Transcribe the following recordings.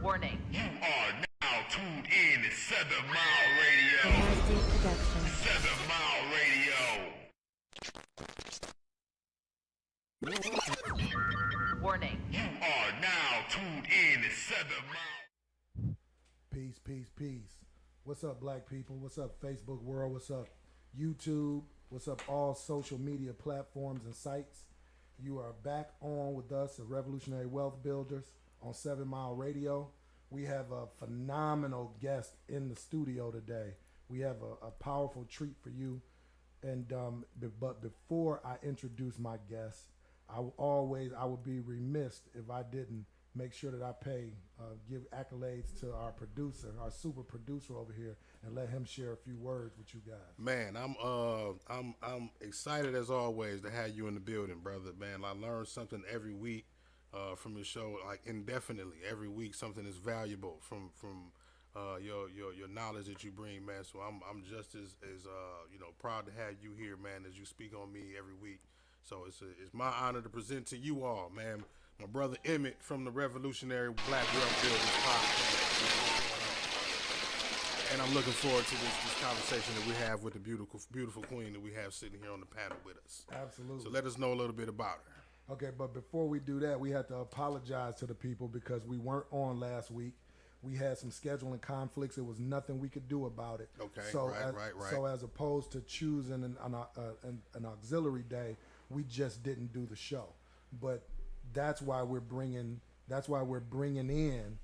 Warning. You are now tuned in to 7 Mile Radio. Production. 7 Mile Radio. Warning. You are now tuned in to 7 Mile. Peace, peace, peace. What's up, black people? What's up, Facebook world? What's up, YouTube? What's up, all social media platforms and sites? You are back on with us at Revolutionary Wealth Builders on 7 Mile Radio. We have a phenomenal guest in the studio today. We have a powerful treat for you. And but before I introduce my guest, I would be remiss if I didn't make sure that I give accolades to our producer, our super producer over here, and let him share a few words with you guys. Man, I'm excited as always to have you in the building, brother. Man, I learn something every week from your show, like indefinitely. Every week, something is valuable from your knowledge that you bring, man. So I'm just as proud to have you here, man, as you speak on me every week. So it's my honor to present to you all, man, my brother Emmett from the Revolutionary Black Wealth Builders podcast. And I'm looking forward to this conversation that we have with the beautiful queen that we have sitting here on the panel with us. Absolutely. So let us know a little bit about her. Okay, but before we do that, we have to apologize to the people because we weren't on last week. We had some scheduling conflicts. There was nothing we could do about it. Okay, so right. So as opposed to choosing an auxiliary day, we just didn't do the show. But that's why we're bringing in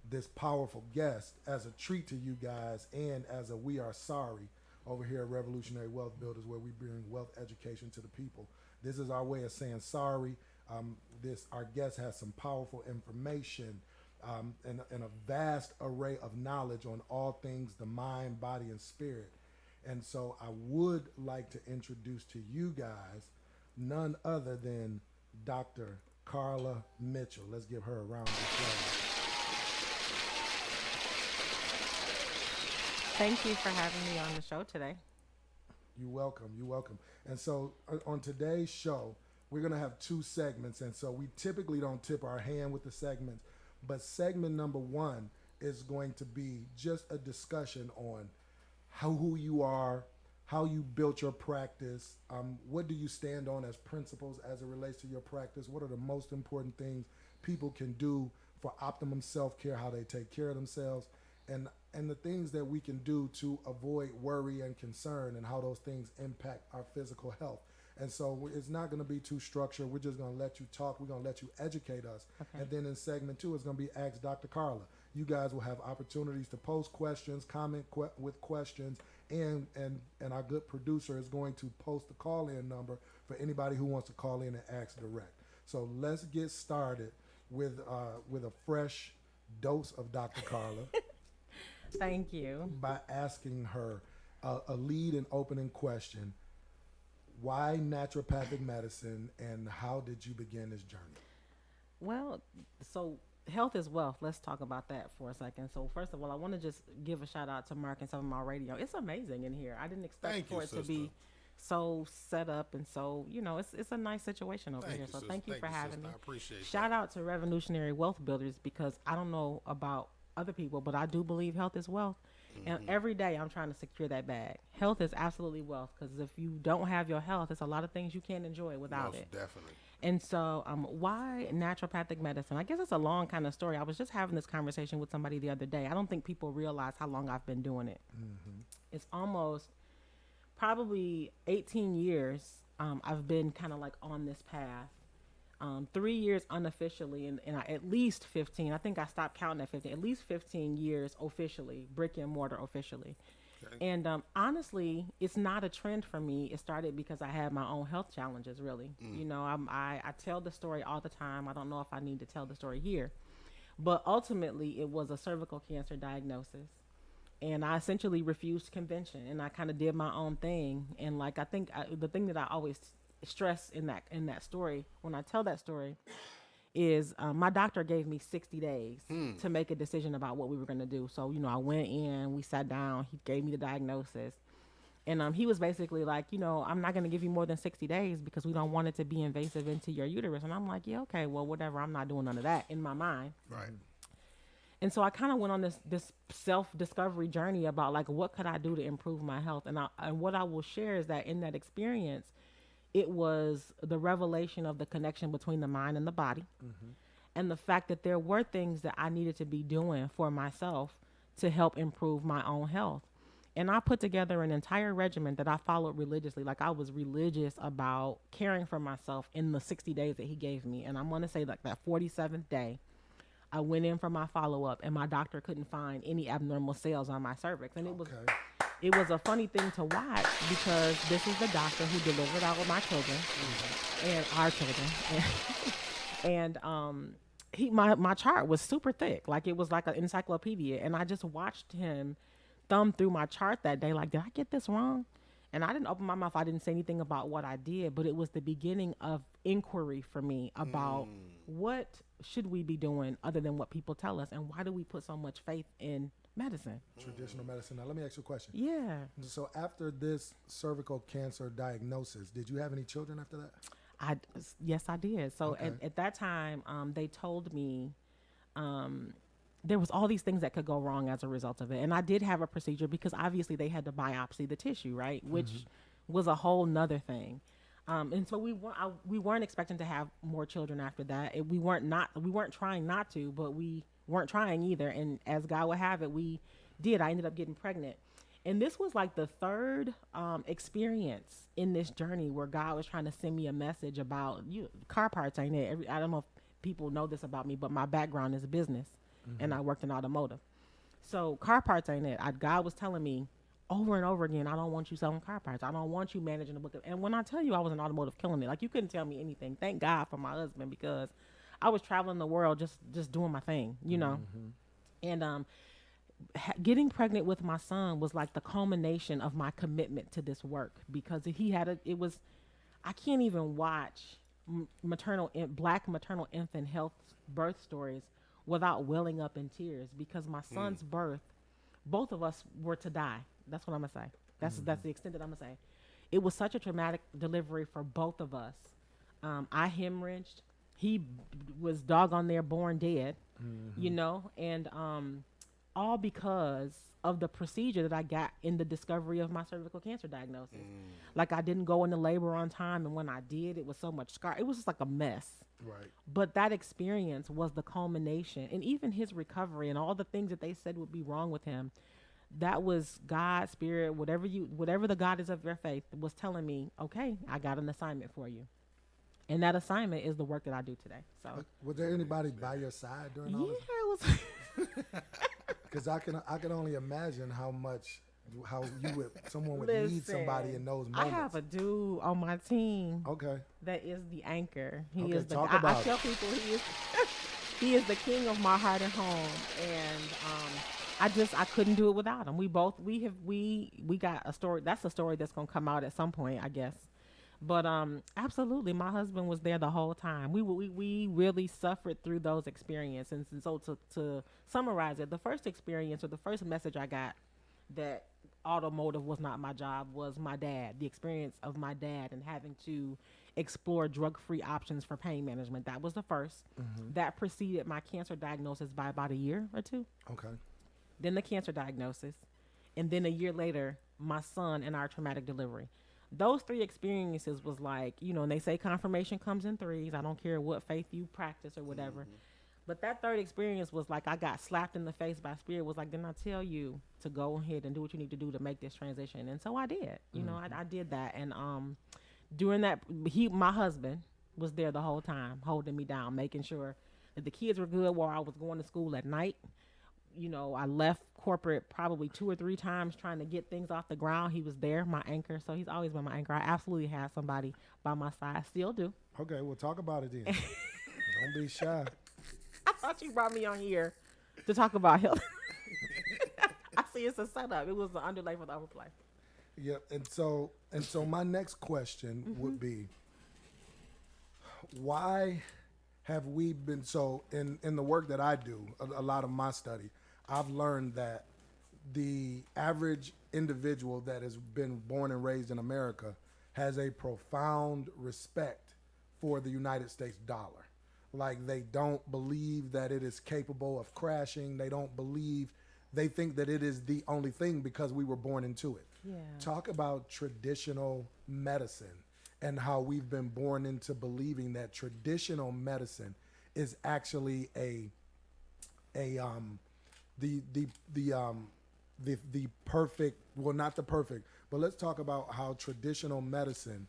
this powerful guest as a treat to you guys and as a we are sorry over here at Revolutionary Wealth Builders, where we bring wealth education to the people. This is our way of saying sorry. Our guest has some powerful information and a vast array of knowledge on all things the mind, body, and spirit. And so I would like to introduce to you guys none other than Dr. Karla Mitchell. Let's give her a round of applause. Thank you for having me on the show today. You're welcome. And so on today's show, we're going to have two segments. And so we typically don't tip our hand with the segments, but segment number one is going to be just a discussion on who you are, how you built your practice, what do you stand on as principles as it relates to your practice, what are the most important things people can do for optimum self-care, how they take care of themselves, and the things that we can do to avoid worry and concern and how those things impact our physical health. And so it's not going to be too structured. We're just going to let you talk. We're going to let you educate us. Okay. And then in segment two, it's going to be Ask Dr. Karla. You guys will have opportunities to post questions, comment with questions, and our good producer is going to post the call-in number for anybody who wants to call in and ask direct. So let's get started with a fresh dose of Dr. Karla. Thank you. By asking her a lead and opening question. Why naturopathic medicine, and how did you begin this journey? Well, so health is wealth. Let's talk about that for a second. So first of all, I want to just give a shout out to Mark and 7 Mile Radio. It's amazing in here. I didn't expect for it to be so set up, and so it's a nice situation over here. So thank you for having me. I appreciate it. Shout out to Revolutionary Wealth Builders, because I don't know about other people, but I do believe health is wealth. And every day I'm trying to secure that bag. Health is absolutely wealth, because if you don't have your health, there's a lot of things you can't enjoy without it. Definitely. And so why naturopathic medicine? I guess it's a long kind of story. I was just having this conversation with somebody the other day. I don't think people realize how long I've been doing it. It's almost probably 18 years I've been kind of like on this path. 3 years unofficially, and at least 15. I think I stopped counting at 15. At least 15 years officially, brick and mortar officially. Okay. And honestly, it's not a trend for me. It started because I had my own health challenges, really. I tell the story all the time. I don't know if I need to tell the story here. But ultimately, it was a cervical cancer diagnosis. And I essentially refused convention, and I kind of did my own thing. And I think the thing that I always stress in that story, when I tell that story, is my doctor gave me 60 days to make a decision about what we were going to do. So I went in, we sat down, he gave me the diagnosis, And he was basically like, I'm not going to give you more than 60 days because we don't want it to be invasive into your uterus. And I'm like, yeah, okay, well, whatever. I'm not doing none of that in my mind. Right. And so I kind of went on this self-discovery journey about like, what could I do to improve my health? And what I will share is that in that experience, it was the revelation of the connection between the mind and the body, and the fact that there were things that I needed to be doing for myself to help improve my own health. And I put together an entire regimen that I followed religiously. Like, I was religious about caring for myself in the 60 days that he gave me. And I'm going to say like that 47th day, I went in for my follow-up, and my doctor couldn't find any abnormal cells on my cervix. And it was a funny thing to watch, because this is the doctor who delivered all of my children and our children. And my chart was super thick. Like, it was like an encyclopedia. And I just watched him thumb through my chart that day. Like, did I get this wrong? And I didn't open my mouth. I didn't say anything about what I did, but it was the beginning of inquiry for me about what should we be doing other than what people tell us, and why do we put so much faith in medicine? Traditional medicine. Now, let me ask you a question. Yeah. So after this cervical cancer diagnosis, did you have any children after that? Yes, I did. So Okay. at that time, they told me there was all these things that could go wrong as a result of it. And I did have a procedure, because obviously they had to biopsy the tissue, right? Which was a whole nother thing. And so we weren't expecting to have more children after that. We weren't trying not to, but we weren't trying either. And as God would have it, we did. I ended up getting pregnant. And this was like the third experience in this journey where God was trying to send me a message about car parts ain't it. I don't know if people know this about me, but my background is business, and I worked in automotive. So car parts ain't it. God was telling me over and over again, I don't want you selling car parts. I don't want you managing the book. And when I tell you I was in automotive killing it, like, you couldn't tell me anything. Thank God for my husband, because I was traveling the world just doing my thing, And getting pregnant with my son was like the culmination of my commitment to this work, because I can't even watch black maternal infant health birth stories without welling up in tears, because my son's birth, both of us were to die. That's what I'm gonna say. That's the extent that I'm gonna say. It was such a traumatic delivery for both of us. I hemorrhaged. He was doggone near born dead, and all because of the procedure that I got in the discovery of my cervical cancer diagnosis. Like, I didn't go into labor on time, and when I did, it was so much scar. It was just like a mess. Right. But that experience was the culmination, and even his recovery and all the things that they said would be wrong with him, that was God's spirit, whatever the God is of your faith, was telling me, okay, I got an assignment for you. And that assignment is the work that I do today. So, was there anybody by your side during all yeah, this? it was. Because I can only imagine how someone would need somebody in those moments. I have a dude on my team. Okay. That is the anchor. He Okay, is the. talk I about tell people he is the king of my heart and home, and I couldn't do it without him. We got a story. That's a story that's gonna come out at some point, I guess. But absolutely, my husband was there the whole time. We really suffered through those experiences. And so to summarize it, the first experience, or the first message I got that automotive was not my job, was my dad. The experience of my dad and having to explore drug-free options for pain management. That was the first. That preceded my cancer diagnosis by about a year or two. Okay. Then the cancer diagnosis, and then a year later, my son and our traumatic delivery. Those three experiences was like, and they say confirmation comes in threes. I don't care what faith you practice or whatever. But that third experience was like, I got slapped in the face by spirit. Was like, didn't I tell you to go ahead and do what you need to do to make this transition? And so I did. I did that. And during that, my husband was there the whole time, holding me down, making sure that the kids were good while I was going to school at night. I left corporate probably 2 or 3 times trying to get things off the ground. He was there, my anchor. So he's always been my anchor. I absolutely had somebody by my side. Still do. Okay, well, talk about it then. Don't be shy. I thought you brought me on here to talk about health. I see it's a setup. It was the underlay for the overplay. Yeah, and so my next question would be, why have we been so in the work that I do, a lot of my study, I've learned that the average individual that has been born and raised in America has a profound respect for the United States dollar. Like, they don't believe that it is capable of crashing. They think that it is the only thing because we were born into it. Yeah. Talk about traditional medicine and how we've been born into believing that traditional medicine is actually the perfect, well, not the perfect, but let's talk about how traditional medicine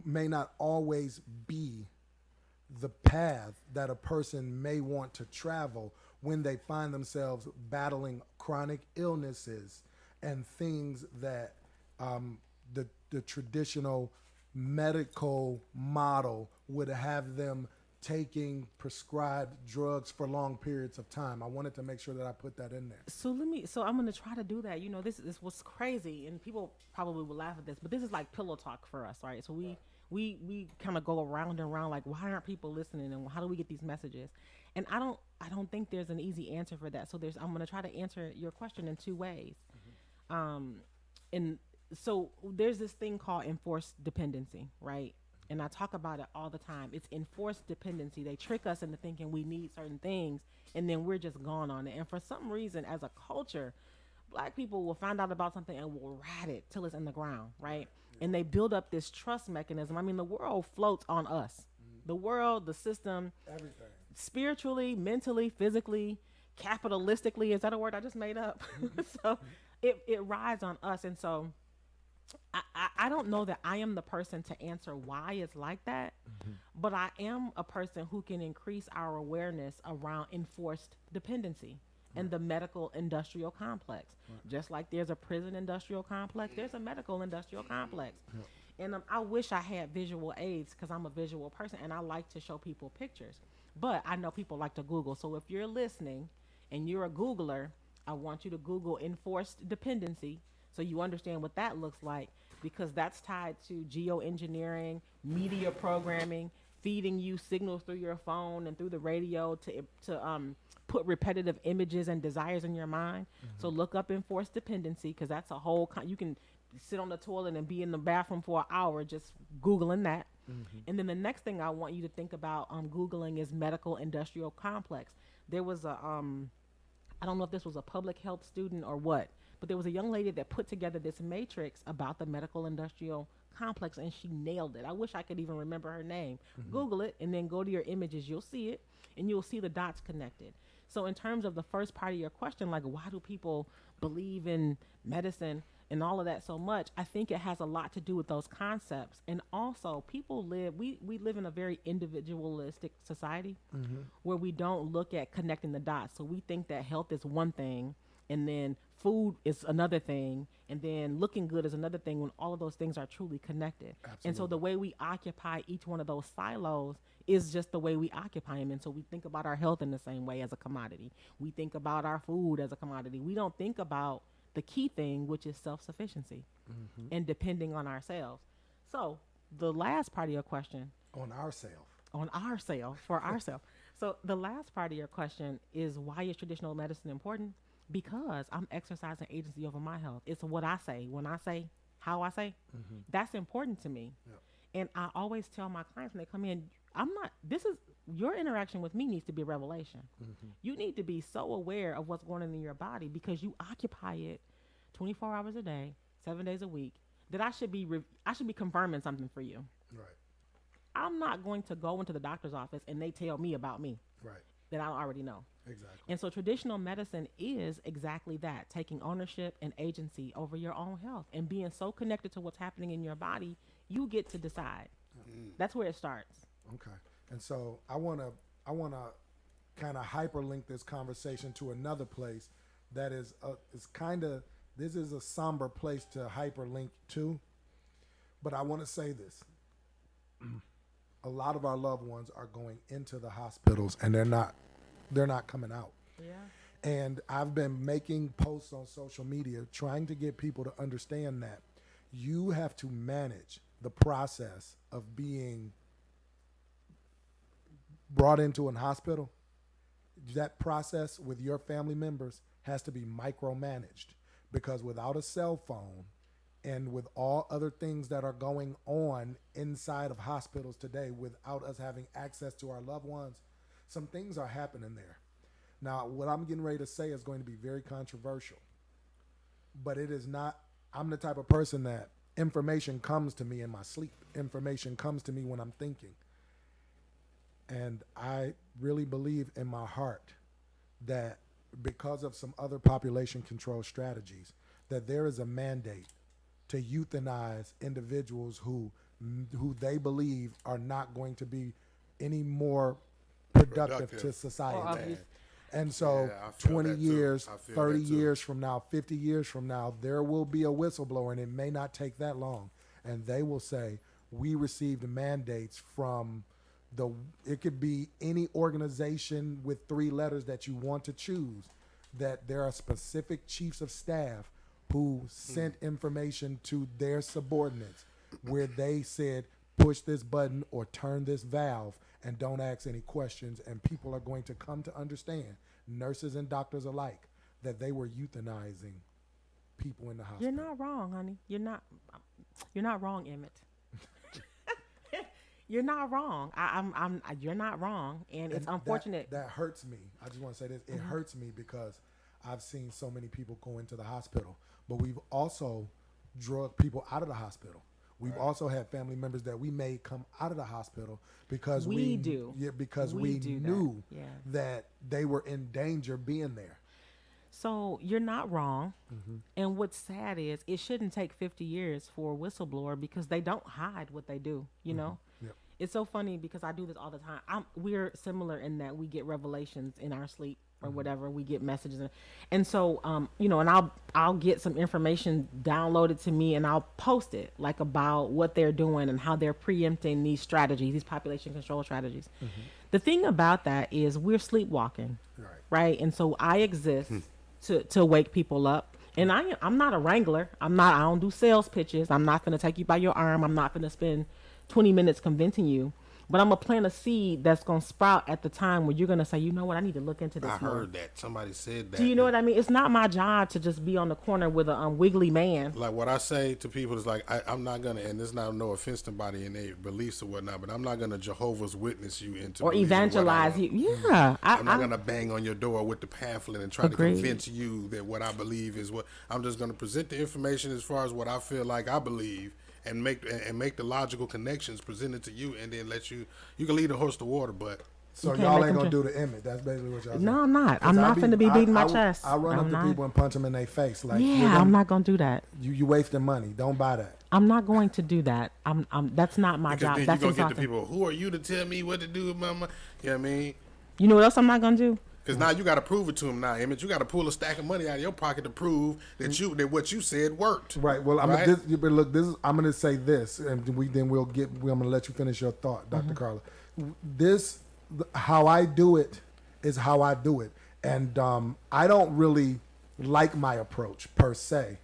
may not always be the path that a person may want to travel when they find themselves battling chronic illnesses and things that the traditional medical model would have them taking prescribed drugs for long periods of time. I wanted to make sure that I put that in there. So I'm going to try to do that. You know, this was crazy, and people probably will laugh at this, but this is like pillow talk for us, right? So we kind of go around and around, like, why aren't people listening, and how do we get these messages? And I don't think there's an easy answer for that. So I'm going to try to answer your question in two ways. And so there's this thing called enforced dependency, right? And I talk about it all the time. It's enforced dependency. They trick us into thinking we need certain things, and then we're just gone on it. And for some reason, as a culture, Black people will find out about something and will rat it till it's in the ground, right? And they build up this trust mechanism. I mean, the world floats on us. The world, the system, Everything. spiritually, mentally, physically, capitalistically. Is that a word I just made up? So it rides on us. And so I don't know that I am the person to answer why it's like that, but I am a person who can increase our awareness around enforced dependency and the medical industrial complex. Just like there's a prison industrial complex, there's a medical industrial complex. And I wish I had visual aids because I'm a visual person and I like to show people pictures. But I know people like to Google. So if you're listening and you're a Googler, I want you to Google enforced dependency so you understand what that looks like, because that's tied to geoengineering, media programming, feeding you signals through your phone and through the radio to put repetitive images and desires in your mind. So look up enforced dependency, because that's a whole you can sit on the toilet and be in the bathroom for an hour just Googling that. And then the next thing I want you to think about Googling is medical industrial complex. There was I don't know if this was a public health student or what, but there was a young lady that put together this matrix about the medical industrial complex, and she nailed it. I wish I could even remember her name. Google it and then go to your images. You'll see it, and you'll see the dots connected. So in terms of the first part of your question, like, why do people believe in medicine and all of that so much? I think it has a lot to do with those concepts. And also, we live in a very individualistic society where we don't look at connecting the dots. So we think that health is one thing, and then food is another thing, and then looking good is another thing, when all of those things are truly connected. Absolutely. And so the way we occupy each one of those silos is just the way we occupy them. And so we think about our health in the same way as a commodity. We think about our food as a commodity. We don't think about the key thing, which is self-sufficiency and depending on ourselves. So the last part of your question. For ourselves. So the last part of your question is, why is traditional medicine important? Because I'm exercising agency over my health. It's what I say, when I say, how I say. That's important to me. Yep. And I always tell my clients when they come in, your interaction with me needs to be a revelation. You need to be so aware of what's going on in your body, because you occupy it 24 hours a day, 7 days a week, that I should be confirming something for you. Right. I'm not going to go into the doctor's office and they tell me about me. Right. That I already know. Exactly. And so traditional medicine is exactly that, taking ownership and agency over your own health and being so connected to what's happening in your body, you get to decide. That's where it starts. Okay. And so I want to kind of hyperlink this conversation to another place that is this is a somber place to hyperlink to, but I want to say this. A lot of our loved ones are going into the hospitals and they're not coming out. Yeah. And I've been making posts on social media trying to get people to understand that you have to manage the process of being brought into a hospital. That process with your family members has to be micromanaged, because without a cell phone and with all other things that are going on inside of hospitals today, without us having access to our loved ones, some things are happening there. Now, what I'm getting ready to say is going to be very controversial, but it is not. I'm the type of person that information comes to me in my sleep. Information comes to me when I'm thinking. And I really believe in my heart that because of some other population control strategies, that there is a mandate to euthanize individuals who they believe are not going to be any more productive to society. And so Yeah, I feel 20 that too. years, I feel 30 that too. years from now, 50 years from now, there will be a whistleblower, and it may not take that long. And they will say, we received mandates from it could be any organization with 3 letters that you want to choose, that there are specific chiefs of staff who sent information to their subordinates where they said, push this button or turn this valve and don't ask any questions. And people are going to come to understand, nurses and doctors alike, that they were euthanizing people in the hospital. You're not wrong, honey. You're not wrong, Emmett. You're not wrong. You're not wrong, and it's unfortunate. That hurts me. I just want to say this. It hurts me because I've seen so many people go into the hospital, but we've also drug people out of the hospital. We've also had family members that we made come out of the hospital because we knew that they were in danger being there. So you're not wrong. And what's sad is it shouldn't take 50 years for a whistleblower, because they don't hide what they do, you know? Yep. It's so funny because I do this all the time. We're similar in that we get revelations in our sleep or whatever. We get messages. And so, you know, and I'll get some information downloaded to me and I'll post it, like about what they're doing and how they're preempting these strategies, these population control strategies. The thing about that is we're sleepwalking, right? And so I exist to wake people up. And I'm not a wrangler. I don't do sales pitches. I'm not going to take you by your arm. I'm not going to spend 20 minutes convincing you, but I'm going to plant a seed that's going to sprout at the time where you're going to say, you know what, I need to look into this more. I heard that. Somebody said that. Do you know what I mean? It's not my job to just be on the corner with a wiggly man. Like what I say to people is like, I'm not going to, and this is not no offense to anybody in their beliefs or whatnot, but I'm not going to Jehovah's Witness you into Or evangelize you. Yeah. I'm not going to bang on your door with the pamphlet and try Agreed. to convince you that what I believe is what. I'm just going to present the information as far as what I feel like I believe, and make the logical connections presented to you, and then let you can lead a horse to water, but So can't y'all make ain't them gonna do the image. That's basically what y'all saying. No, I'm not. 'Cause I'm not finna be beating my chest. I run up to people and punch them in their face. Like, Yeah, I'm not going to do that. You wasting money. Don't buy that. I'm not going to do that. That's not my because job. then That's you're gonna get the exhausting. people. Who are you to tell me what to do with my money? You know what I mean? You know what else I'm not going to do? Because now you got to prove it to them. Now, Emmett, you got to pull a stack of money out of your pocket to prove that that what you said worked. Right. Well, Right? but look, I'm gonna say this, and I'm gonna let you finish your thought, Dr. Karla. How I do it is how I do it, and I don't really like my approach per se.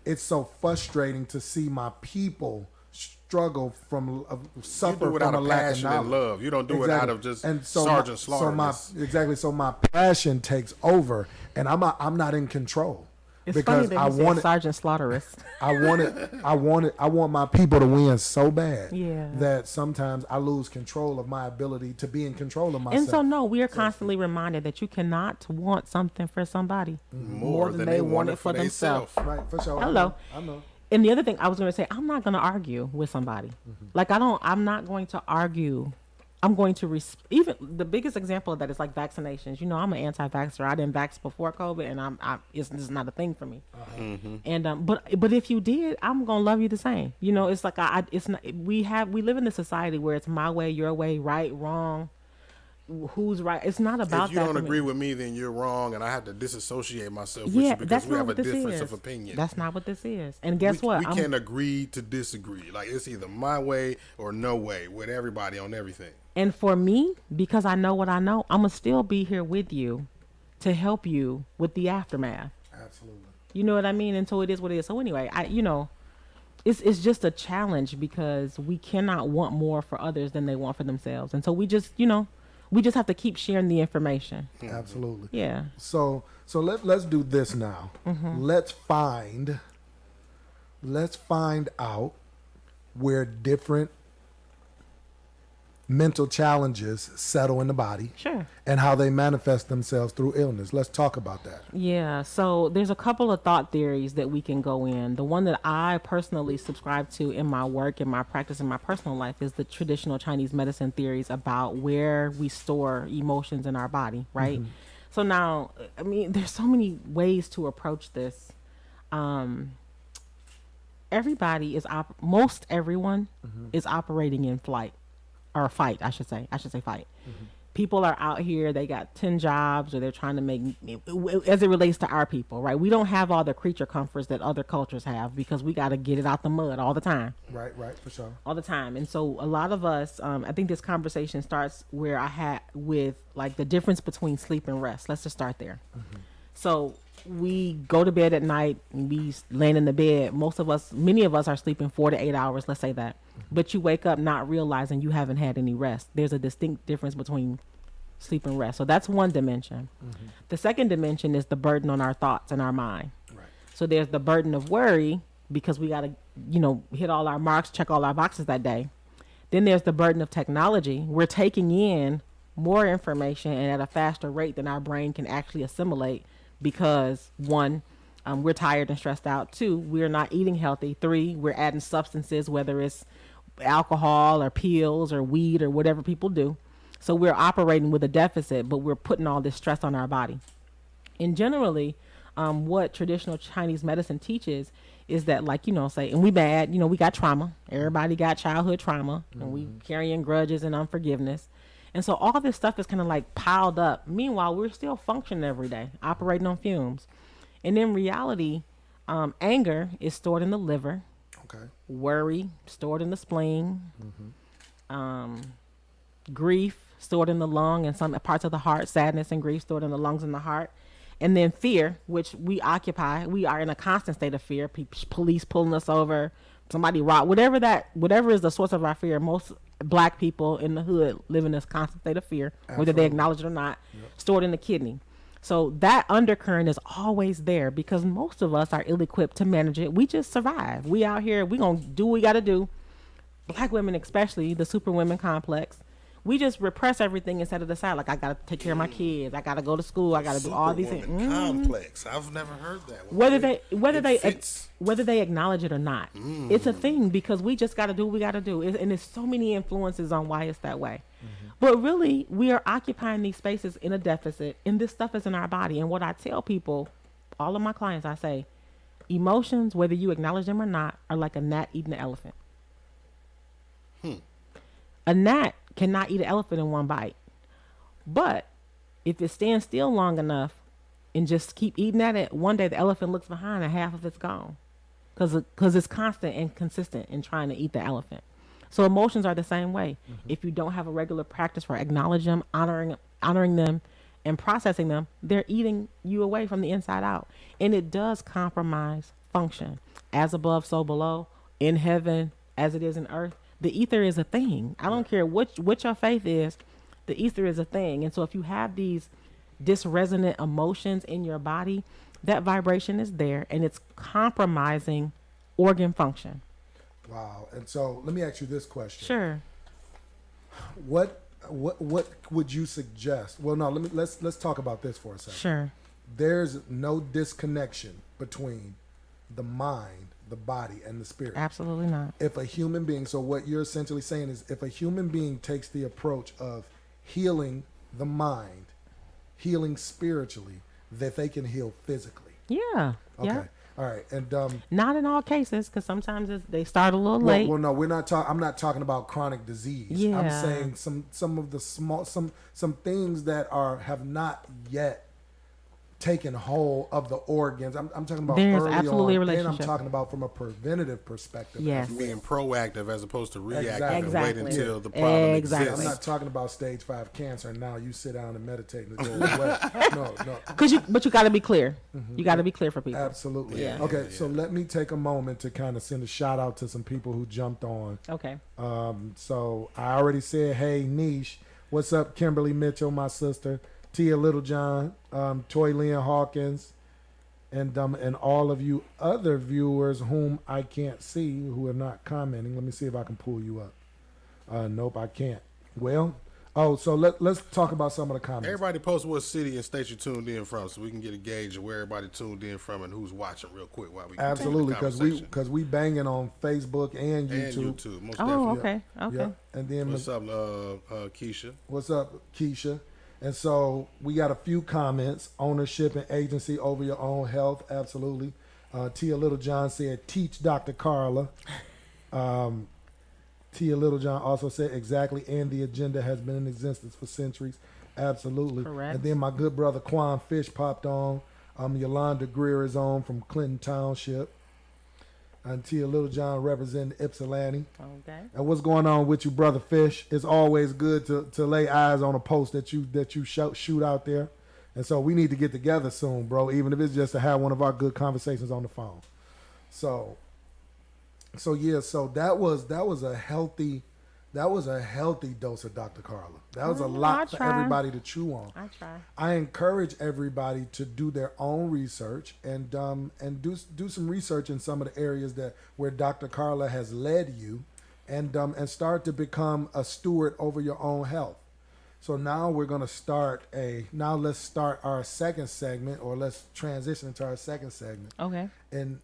It's so frustrating to see my people struggle from suffer You do it out from a of lack of passion and knowledge. love. You don't do it out of just Sergeant Slaughter. So my passion takes over, and I'm not in control. It's because funny that you said Sergeant Slaughterous. I want my people to win so bad Yeah. that sometimes I lose control of my ability to be in control of myself. And so, no, we are constantly reminded that you cannot want something for somebody more than they want it for themselves. Right, for sure. Hello. I know. And the other thing I was going to say, I'm not going to argue with somebody. Like, I'm not going to argue. I'm going to even the biggest example of that is like vaccinations. You know, I'm an anti-vaxxer. I didn't vax before COVID, and this is not a thing for me. And but if you did, I'm gonna love you the same. You know, it's like it's not. We live in a society where it's my way, your way, right, wrong. Who's right? It's not about If you that. don't for agree me. with me, then you're wrong, and I have to disassociate myself with Yeah, you because that's we not have a what this difference is. of opinion. That's not what this is. And guess what? We can't agree to disagree. Like, it's either my way or no way with everybody on everything. And for me, because I know what I know, I'm going to still be here with you to help you with the aftermath. Absolutely. You know what I mean? And so it is what it is. So anyway, it's just a challenge because we cannot want more for others than they want for themselves. And so we just, We just have to keep sharing the information. Absolutely. Yeah. So let's do this now. Let's find out where different mental challenges settle in the body. Sure. And how they manifest themselves through illness. Let's talk about that. Yeah, so there's a couple of thought theories that we can go in. The one that I personally subscribe to in my work, in my practice, in my personal life is the traditional Chinese medicine theories about where we store emotions in our body, right? So now, I mean, there's so many ways to approach this. Everybody is, most everyone is operating in flight, or fight, I should say fight. People are out here, they got 10 jobs, or they're trying to make, as it relates to our people, right? We don't have all the creature comforts that other cultures have because we got to get it out the mud all the time. Right, for sure. All the time. And so a lot of us, I think this conversation starts where I had with like the difference between sleep and rest. Let's just start there. So we go to bed at night, and we laying in the bed. Many of us are sleeping 4 to 8 hours, let's say that. But you wake up not realizing you haven't had any rest. There's a distinct difference between sleep and rest. So that's one dimension. The second dimension is the burden on our thoughts and our mind. Right. So there's the burden of worry because we got to, hit all our marks, check all our boxes that day. Then there's the burden of technology. We're taking in more information and at a faster rate than our brain can actually assimilate because one, we're tired and stressed out. Two, we're not eating healthy. Three, we're adding substances, whether it's alcohol or pills or weed or whatever people do. So we're operating with a deficit, but we're putting all this stress on our body. And generally, what traditional Chinese medicine teaches is that, like, say, and we bad, we got trauma. Everybody got childhood trauma, and we carrying grudges and unforgiveness. And so all this stuff is kind of like piled up. Meanwhile, we're still functioning every day, operating on fumes. And in reality, anger is stored in the liver. Okay. Worry stored in the spleen. Grief stored in the lung and some parts of the heart. Sadness and grief stored in the lungs and the heart. And then fear, which we occupy. We are in a constant state of fear. Police pulling us over, somebody robbed, whatever is the source of our fear. Most Black people in the hood live in this constant state of fear, whether they acknowledge it or not. Stored in the kidney. So that undercurrent is always there because most of us are ill-equipped to manage it. We just survive. We out here, we gonna do what we gotta do. Black women especially, the superwomen complex. We just repress everything and set it aside. Like, I gotta take care of my kids. I gotta go to school. I gotta do all these things. Complex. I've never heard that. Whether they acknowledge it or not, it's a thing because we just gotta do what we gotta do. And there's so many influences on why it's that way. But really, we are occupying these spaces in a deficit, and this stuff is in our body. And what I tell people, all of my clients, I say, emotions, whether you acknowledge them or not, are like a gnat eating an elephant. A gnat cannot eat an elephant in one bite. But if it stands still long enough and just keep eating at it, one day the elephant looks behind and half of it's gone. Because it's constant and consistent in trying to eat the elephant. So emotions are the same way. If you don't have a regular practice for acknowledging them, honoring them, and processing them, they're eating you away from the inside out. And it does compromise function. As above, so below. In heaven, as it is in earth. The ether is a thing. I don't care what your faith is. The ether is a thing. And so if you have these disresonant emotions in your body, that vibration is there, and it's compromising organ function. Wow. And so let me ask you this question. Sure. What would you suggest? Well, no, let's talk about this for a second. Sure. There's no disconnection between the mind, the body, and the spirit. Absolutely not. If a human being, so what you're essentially saying is if a human being takes the approach of healing the mind, healing spiritually, that they can heal physically. Yeah. Okay. Yeah. All right. And not in all cases, because sometimes they start a little late. Well, no, we're not talking. I'm not talking about chronic disease. Yeah. I'm saying some of the some things that have not yet taken hold of the organs. I'm talking about There's early absolutely on, a relationship. and I'm talking about from a preventative perspective. Yes. Being proactive as opposed to reactive and Exactly. wait until the problem Exactly. I'm exists. not talking about stage 5 cancer. And now you sit down and meditate and it goes away. No. But you got to be clear. You got to be clear for people. Absolutely. Yeah. Okay, so let me take a moment to kind of send a shout out to some people who jumped on. Okay. So I already said, hey, Niche, What's up, Kimberly Mitchell, my sister, Tia Littlejohn, Toy Lynn Hawkins, and all of you other viewers whom I can't see who are not commenting. Let me see if I can pull you up. Nope, I can't. Well, so let's talk about some of the comments. Everybody post what city and state you're tuned in from, so we can get a gauge of where everybody tuned in from and who's watching real quick while we Absolutely, continue the because we banging on Facebook and YouTube. And YouTube, most Oh, definitely. okay. Yep. And then What's up, Keisha? What's up, Keisha? And so we got a few comments. Ownership and agency over your own health. Absolutely. Tia Littlejohn said, teach Dr. Karla. Tia Littlejohn also said, exactly, and the agenda has been in existence for centuries. Absolutely. Correct. And then my good brother Quan Fish popped on. Yolanda Greer is on from Clinton Township. And Tia Littlejohn representing Ypsilanti. Okay. And what's going on with you, brother Fish? It's always good to lay eyes on a post that you shoot out there. And so we need to get together soon, bro, even if it's just to have one of our good conversations on the phone. So yeah, so that was a healthy dose of Dr. Karla. That was a lot for everybody to chew on. I try. I encourage everybody to do their own research and do some research in some of the areas where Dr. Karla has led you, and start to become a steward over your own health. So now we're gonna let's start our second segment, or let's transition into our second segment. Okay. And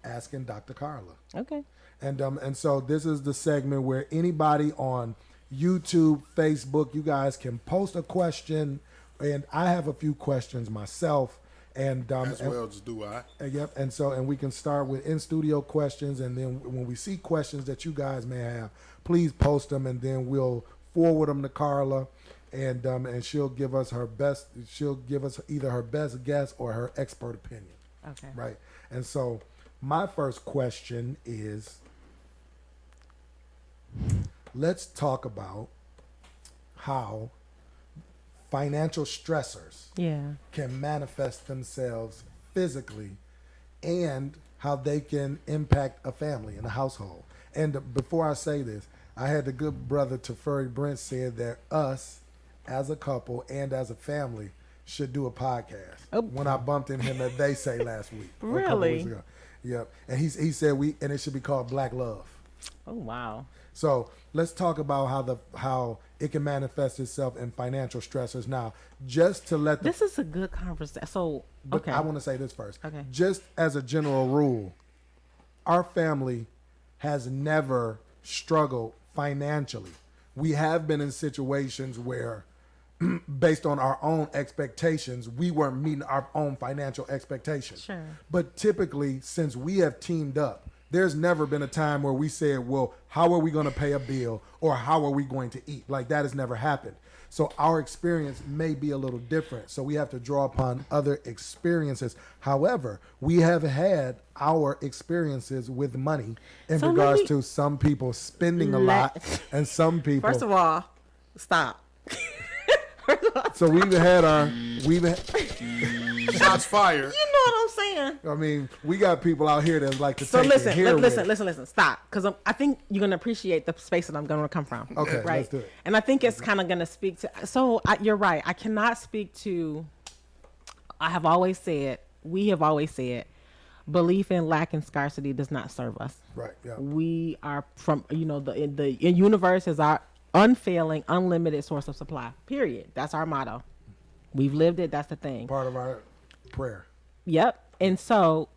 asking Dr. Karla. Okay. And so this is the segment where anybody on YouTube, Facebook, you guys can post a question, and I have a few questions myself, and As well as do I. Yep. And we can start with in studio questions, and then when we see questions that you guys may have, please post them, and then we'll forward them to Karla, and she'll give us her best. She'll give us either her best guess or her expert opinion. Okay. Right. And so my first question is, let's talk about how financial stressors can manifest themselves physically, and how they can impact a family and a household. And before I say this, I had the good brother Tafuri Brent said that us as a couple and as a family should do a podcast. When I bumped into him at They Say last week. Or a couple weeks ago. Yep. And he said it should be called Black Love. Oh, wow. So let's talk about how it can manifest itself in financial stressors. Now, just to let this is a good conversation. So, okay. I want to say this first. Okay. Just as a general rule, our family has never struggled financially. We have been in situations where, based on our own expectations, we weren't meeting our own financial expectations. Sure. But typically, since we have teamed up, there's never been a time where we said, well, how are we going to pay a bill, or how are we going to eat? Like, that has never happened. So our experience may be a little different. So we have to draw upon other experiences. However, we have had our experiences with money in regards to some people spending a lot and some people. First of all, stop. So we've had shots fired. You know what I'm saying? I mean, we got people out here that like to So take listen, it here. listen. Stop, because I think you're gonna appreciate the space that I'm gonna come from. Okay, right. let's do it. And I think it's kind of gonna speak to. So you're right. I cannot speak to. I have always said. We have always said. Belief in lack and scarcity does not serve us. Right. Yeah. We are from the universe is our unfailing, unlimited source of supply. Period. That's our motto. We've lived it. That's the thing. Part of our prayer. Yep. And so,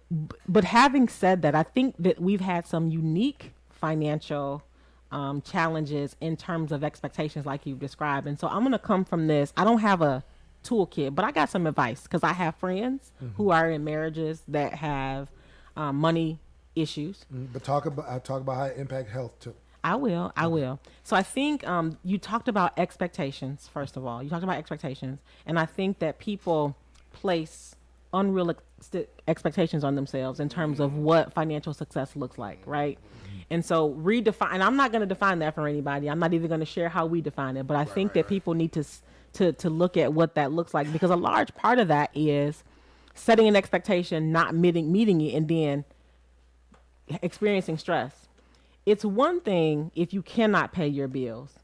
but having said that, I think that we've had some unique financial challenges in terms of expectations like you've described. And so I'm going to come from this. I don't have a toolkit, but I got some advice because I have friends who are in marriages that have money issues. But talk about how it impact health too. I will. So I think you talked about expectations, first of all. You talked about expectations. And I think that people place unrealistic expectations on themselves in terms of what financial success looks like, right? And so redefine, and I'm not going to define that for anybody. I'm not even going to share how we define it, but I think that people need to look at what that looks like, because a large part of that is setting an expectation, not meeting it, and then experiencing stress. It's one thing if you cannot pay your bills,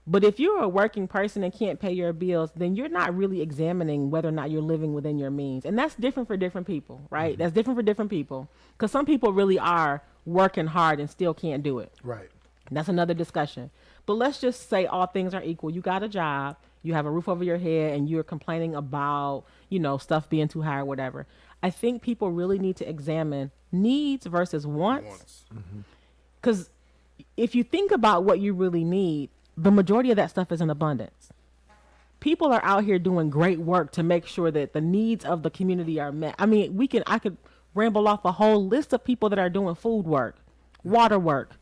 But if you're a working person and can't pay your bills, then you're not really examining whether or not you're living within your means. And that's different for different people, right? That's different for different people. Because some people really are working hard and still can't do it. Right. That's another discussion. But let's just say all things are equal. You got a job, you have a roof over your head, and you're complaining about, stuff being too high or whatever. I think people really need to examine needs versus wants. Because if you think about what you really need, the majority of that stuff is in abundance. People are out here doing great work to make sure that the needs of the community are met. I mean, I could ramble off a whole list of people that are doing food work, water work,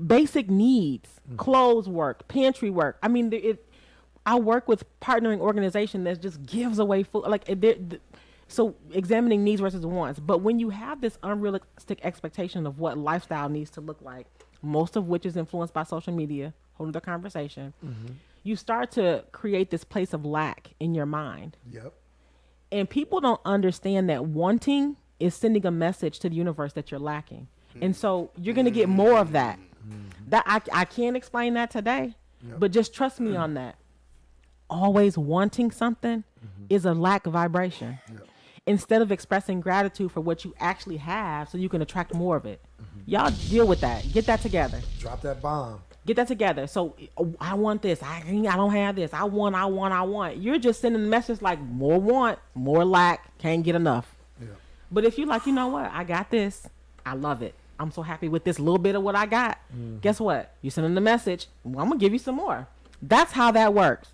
basic needs, clothes work, pantry work. I mean, I work with partnering organization that just gives away food. So examining needs versus wants. But when you have this unrealistic expectation of what lifestyle needs to look like, most of which is influenced by social media, whole other conversation, you start to create this place of lack in your mind. Yep. And people don't understand that wanting is sending a message to the universe that you're lacking. And so you're going to get more of that. That I can't explain that today, but just trust me on that. Always wanting something is a lack vibration. Instead of expressing gratitude for what you actually have so you can attract more of it. Y'all deal with that. Get that together. Drop that bomb. Get that together. So I want this. I don't have this. I want. You're just sending a message like more want, more lack, can't get enough. Yeah. But if you're like, you know what? I got this. I love it. I'm so happy with this little bit of what I got. Guess what? You're sending the message. Well, I'm going to give you some more. That's how that works.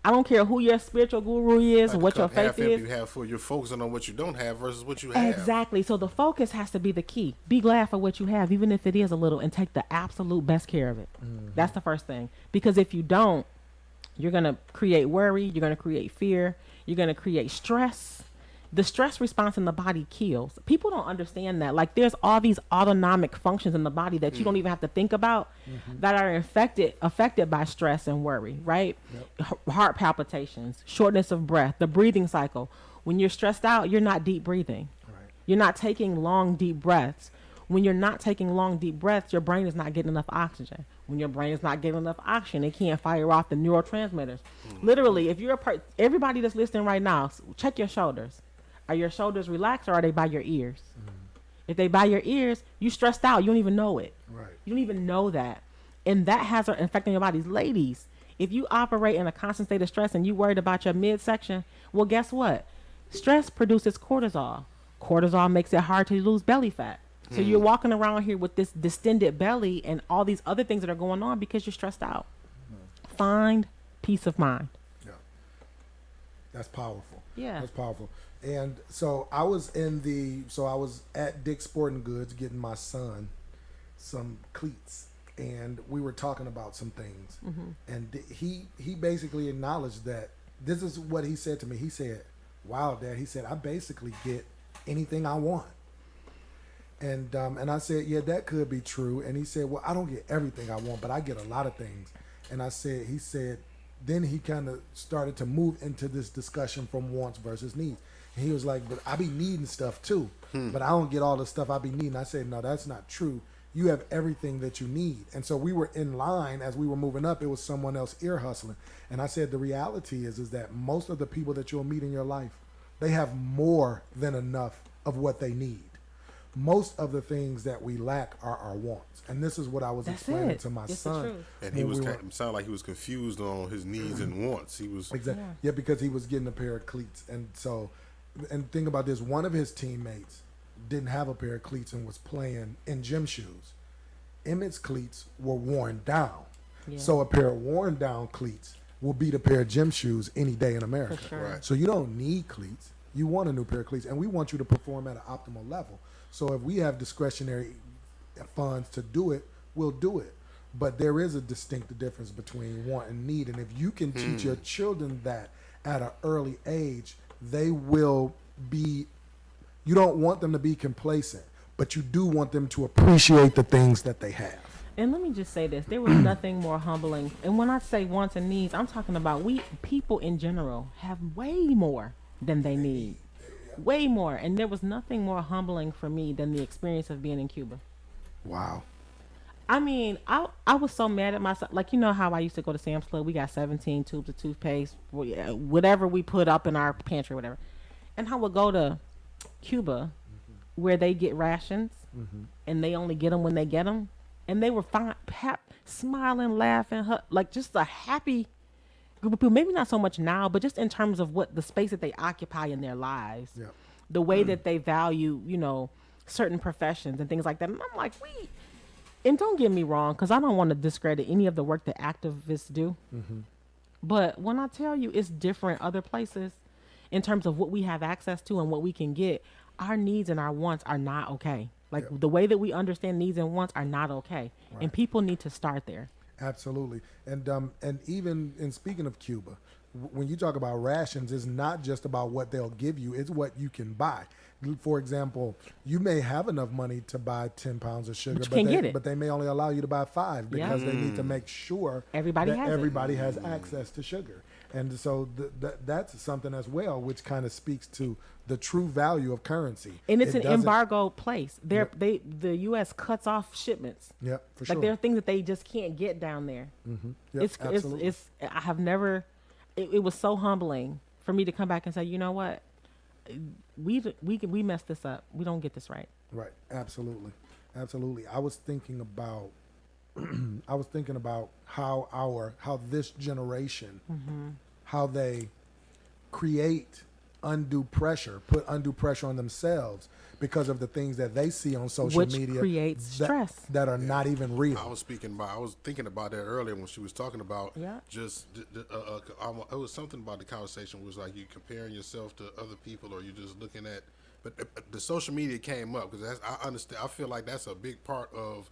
I don't care who your spiritual guru is or what your faith is. You have for you're focusing on what you don't have versus what you have. Exactly. So the focus has to be the key. Be glad for what you have, even if it is a little, and take the absolute best care of it. That's the first thing. Because if you don't, you're going to create worry. You're going to create fear. You're going to create stress. The stress response in the body kills. People don't understand that. Like, there's all these autonomic functions in the body that you don't even have to think about that are affected by stress and worry, right? Heart palpitations, shortness of breath, the breathing cycle. When you're stressed out, you're not deep breathing. Right. You're not taking long, deep breaths. When you're not taking long, deep breaths, your brain is not getting enough oxygen. When your brain is not getting enough oxygen, it can't fire off the neurotransmitters. Literally, if you're everybody that's listening right now, check your shoulders. Are your shoulders relaxed or are they by your ears? If they by your ears, you stressed out. You don't even know it. Right. You don't even know that. And that has an effect on your bodies. Ladies, if you operate in a constant state of stress and you worried about your midsection, well, guess what? Stress produces cortisol. Cortisol makes it hard to lose belly fat. So you're walking around here with this distended belly and all these other things that are going on because you're stressed out. Find peace of mind. Yeah. That's powerful. Yeah. That's powerful. And so I was at Dick's Sporting Goods getting my son some cleats, and we were talking about some things. And he basically acknowledged that this is what he said to me. He said, "Wow, Dad," he said, "I basically get anything I want." And I said, "Yeah, that could be true." And he said, "Well, I don't get everything I want, but I get a lot of things." And he said, then he kind of started to move into this discussion from wants versus needs. And he was like, "But I be needing stuff too, but I don't get all the stuff I be needing." I said, "No, that's not true. You have everything that you need." And so we were in line as we were moving up. It was someone else ear hustling. And I said, the reality is that most of the people that you'll meet in your life, they have more than enough of what they need. Most of the things that we lack are our wants. And this is what I was explaining to my son. And he was sounded like he was confused on his needs and wants. He was exactly because he was getting a pair of cleats. And so, and think about this, one of his teammates didn't have a pair of cleats and was playing in gym shoes. Emmett's cleats were worn down. So a pair of worn down cleats will beat a pair of gym shoes any day in America. For sure. So you don't need cleats. You want a new pair of cleats, and we want you to perform at an optimal level. So if we have discretionary funds to do it, we'll do it. But there is a distinct difference between want and need. And if you can teach your children that at an early age, they will be, you don't want them to be complacent, but you do want them to appreciate the things that they have. And let me just say this. There was nothing more humbling. And when I say wants and needs, I'm talking about people in general have way more than they need. Way more. And there was nothing more humbling for me than the experience of being in Cuba. Wow. I mean, I was so mad at myself. Like, you know how I used to go to Sam's Club? We got 17 tubes of toothpaste, whatever we put up in our pantry, whatever. And I would go to Cuba where they get rations and they only get them when they get them. And they were fine, smiling, laughing, like just a happy group of people. Maybe not so much now, but just in terms of what the space that they occupy in their lives, Yeah. the way that they value, certain professions and things like that. And I'm like, and don't get me wrong, because I don't want to discredit any of the work that activists do. But when I tell you it's different other places in terms of what we have access to and what we can get, our needs and our wants are not okay. Like the way that we understand needs and wants are not okay. Right. And people need to start there. Absolutely. And even in speaking of Cuba, when you talk about rations, it's not just about what they'll give you, it's what you can buy. For example, you may have enough money to buy 10 pounds of sugar, but they may only allow you to buy 5 because they need to make sure everybody has access to sugar. And so that's something as well, which kind of speaks to the true value of currency. And it's an embargo place. The U.S. cuts off shipments. Yep, for sure. Like there are things that they just can't get down there. Yep, absolutely. I have never. It was so humbling for me to come back and say, you know what, we messed this up. We don't get this right. Right. Absolutely. I was thinking about how this generation, how they create put undue pressure on themselves because of the things that they see on social media, which creates stress that are not even real. I was thinking about that earlier when she was talking about just it was something about the conversation was like you comparing yourself to other people or you just looking at, but the social media came up because I understand. I feel like that's a big part of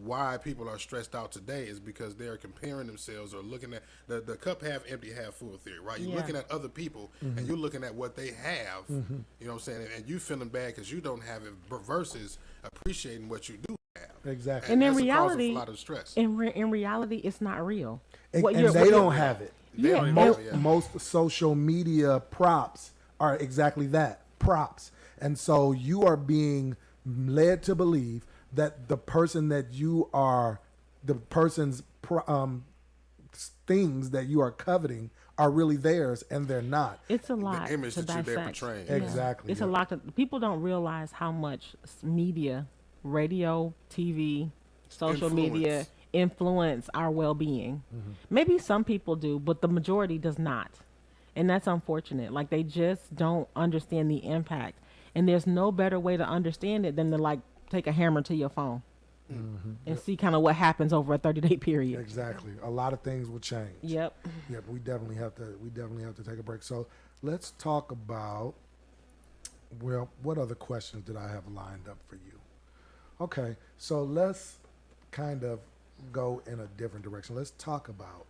why people are stressed out today is because they're comparing themselves or looking at the cup half empty, half full theory, right? You're looking at other people and you're looking at what they have, you know what I'm saying? And you feeling bad because you don't have it versus appreciating what you do have. Exactly. And that's in reality, a lot of stress. In reality, it's not real. And they don't have it. Yeah. Most social media props are exactly that, props. And so you are being led to believe that the person that you are, the person's things that you are coveting are really theirs, and they're not. It's a lot the image to that dissect. you're portraying. Exactly. It's a lot. People don't realize how much media, radio, TV, social media influence our well-being. Maybe some people do, but the majority does not. And that's unfortunate. Like they just don't understand the impact. And there's no better way to understand it than to take a hammer to your phone and see kind of what happens over a 30-day period. Exactly. A lot of things will change. Yep. We definitely have to take a break. So let's talk about, well, what other questions did I have lined up for you? Okay. So let's kind of go in a different direction. Let's talk about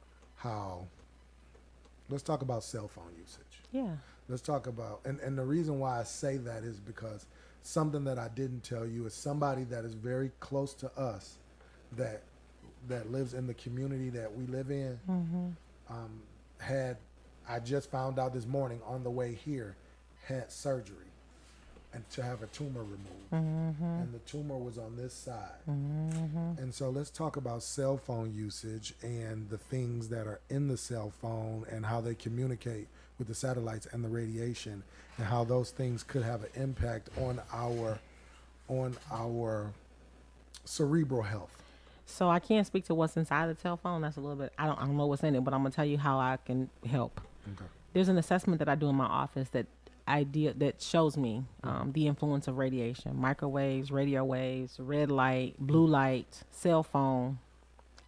cell phone usage. Yeah. Let's talk about, and the reason why I say that is because something that I didn't tell you is somebody that is very close to us that lives in the community that we live in I just found out this morning on the way here, had surgery and to have a tumor removed. And the tumor was on this side. And so let's talk about cell phone usage and the things that are in the cell phone and how they communicate with the satellites and the radiation and how those things could have an impact on our cerebral health. So I can't speak to what's inside the cell phone. That's a little bit, I don't know what's in it, but I'm gonna tell you how I can help. Okay. There's an assessment that I do in my office that shows me the influence of radiation, microwaves, radio waves, red light, blue light, cell phone,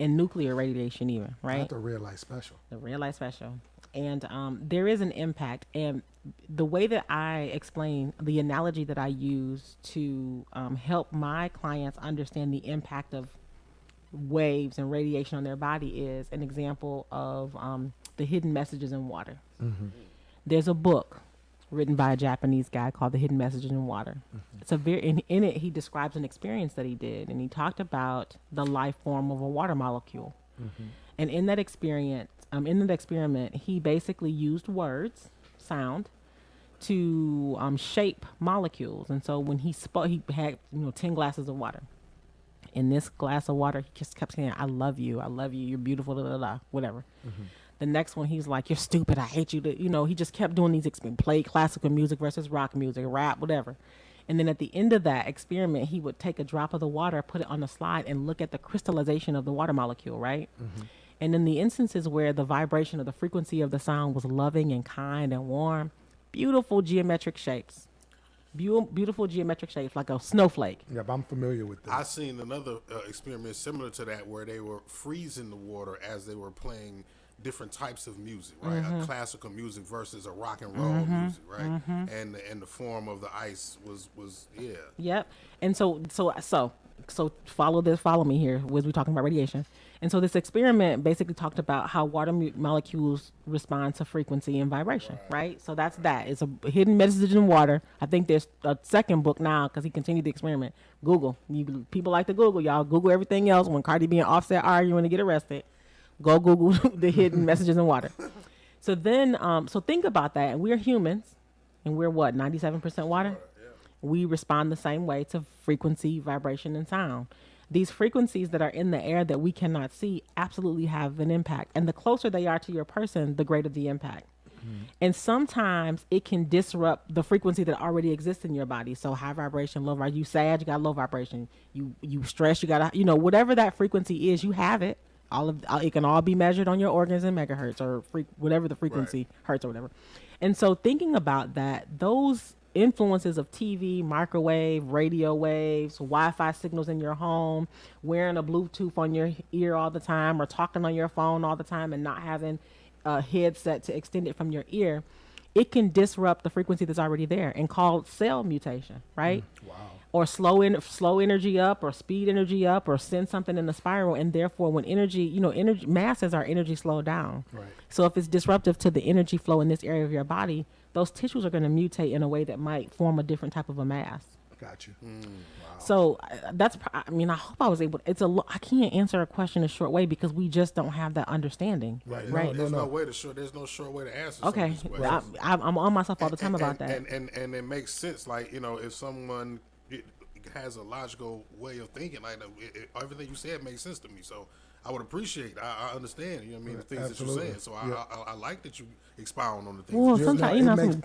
and nuclear radiation even, right? Not the red light special. The red light special. And there is an impact. And the way that I explain, the analogy that I use to help my clients understand the impact of waves and radiation on their body is an example of the hidden messages in water. There's a book written by a Japanese guy called The Hidden Messages in Water. It's in it he describes an experience that he did, and he talked about the life form of a water molecule. And in that experience, in that experiment, he basically used sound, to shape molecules. And so when he spoke, he had 10 glasses of water, in this glass of water, he just kept saying, I love you, you're beautiful, whatever. The next one, he's like, you're stupid, I hate you. He just kept doing these play classical music versus rock music, rap, whatever. And then at the end of that experiment, he would take a drop of the water, put it on the slide, and look at the crystallization of the water molecule, right? And in the instances where the vibration or the frequency of the sound was loving and kind and warm, beautiful geometric shapes. Beautiful geometric shapes, like a snowflake. Yep, I'm familiar with this. I seen another experiment similar to that where they were freezing the water as they were playing different types of music, right? A classical music versus a rock and roll music, right? And the form of the ice was yeah. Yep. And so follow me here as we're talking about radiation. And so this experiment basically talked about how water molecules respond to frequency and vibration, right? So that's that. It's a hidden message in water. I think there's a second book now because he continued the experiment. Google. People like to Google. Y'all Google everything else. When Cardi B and Offset arguing to get arrested, go Google the hidden messages in water. So then, so think about that. And we're humans, and we're what, 97% water? We respond the same way to frequency, vibration, and sound. These frequencies that are in the air that we cannot see absolutely have an impact. And the closer they are to your person, the greater the impact. And sometimes it can disrupt the frequency that already exists in your body. So high vibration, low vibration. You sad, you got low vibration. You stress, you got, whatever that frequency is, you have it. It can all be measured on your organs in megahertz or whatever the frequency, hertz or whatever. And so thinking about that, those influences of TV, microwave, radio waves, Wi-Fi signals in your home, wearing a Bluetooth on your ear all the time, or talking on your phone all the time and not having a headset to extend it from your ear, it can disrupt the frequency that's already there and called cell mutation, right? Wow. Or slow energy up, or speed energy up, or send something in a spiral. And therefore, when energy masses are energy slowed down. Right. So if it's disruptive to the energy flow in this area of your body, those tissues are going to mutate in a way that might form a different type of a mass. Got you. Wow. So I hope I was able. I can't answer a question a short way because we just don't have that understanding. Right. Right. There's no short way to answer. Okay. Well, I'm on myself all the time about that. And it makes sense. Like, if someone has a logical way of thinking, like everything you said makes sense to me. So I would appreciate. I understand. You know what I mean? The things Absolutely. that you're saying. So I like that you expound on the things. Well, that sometimes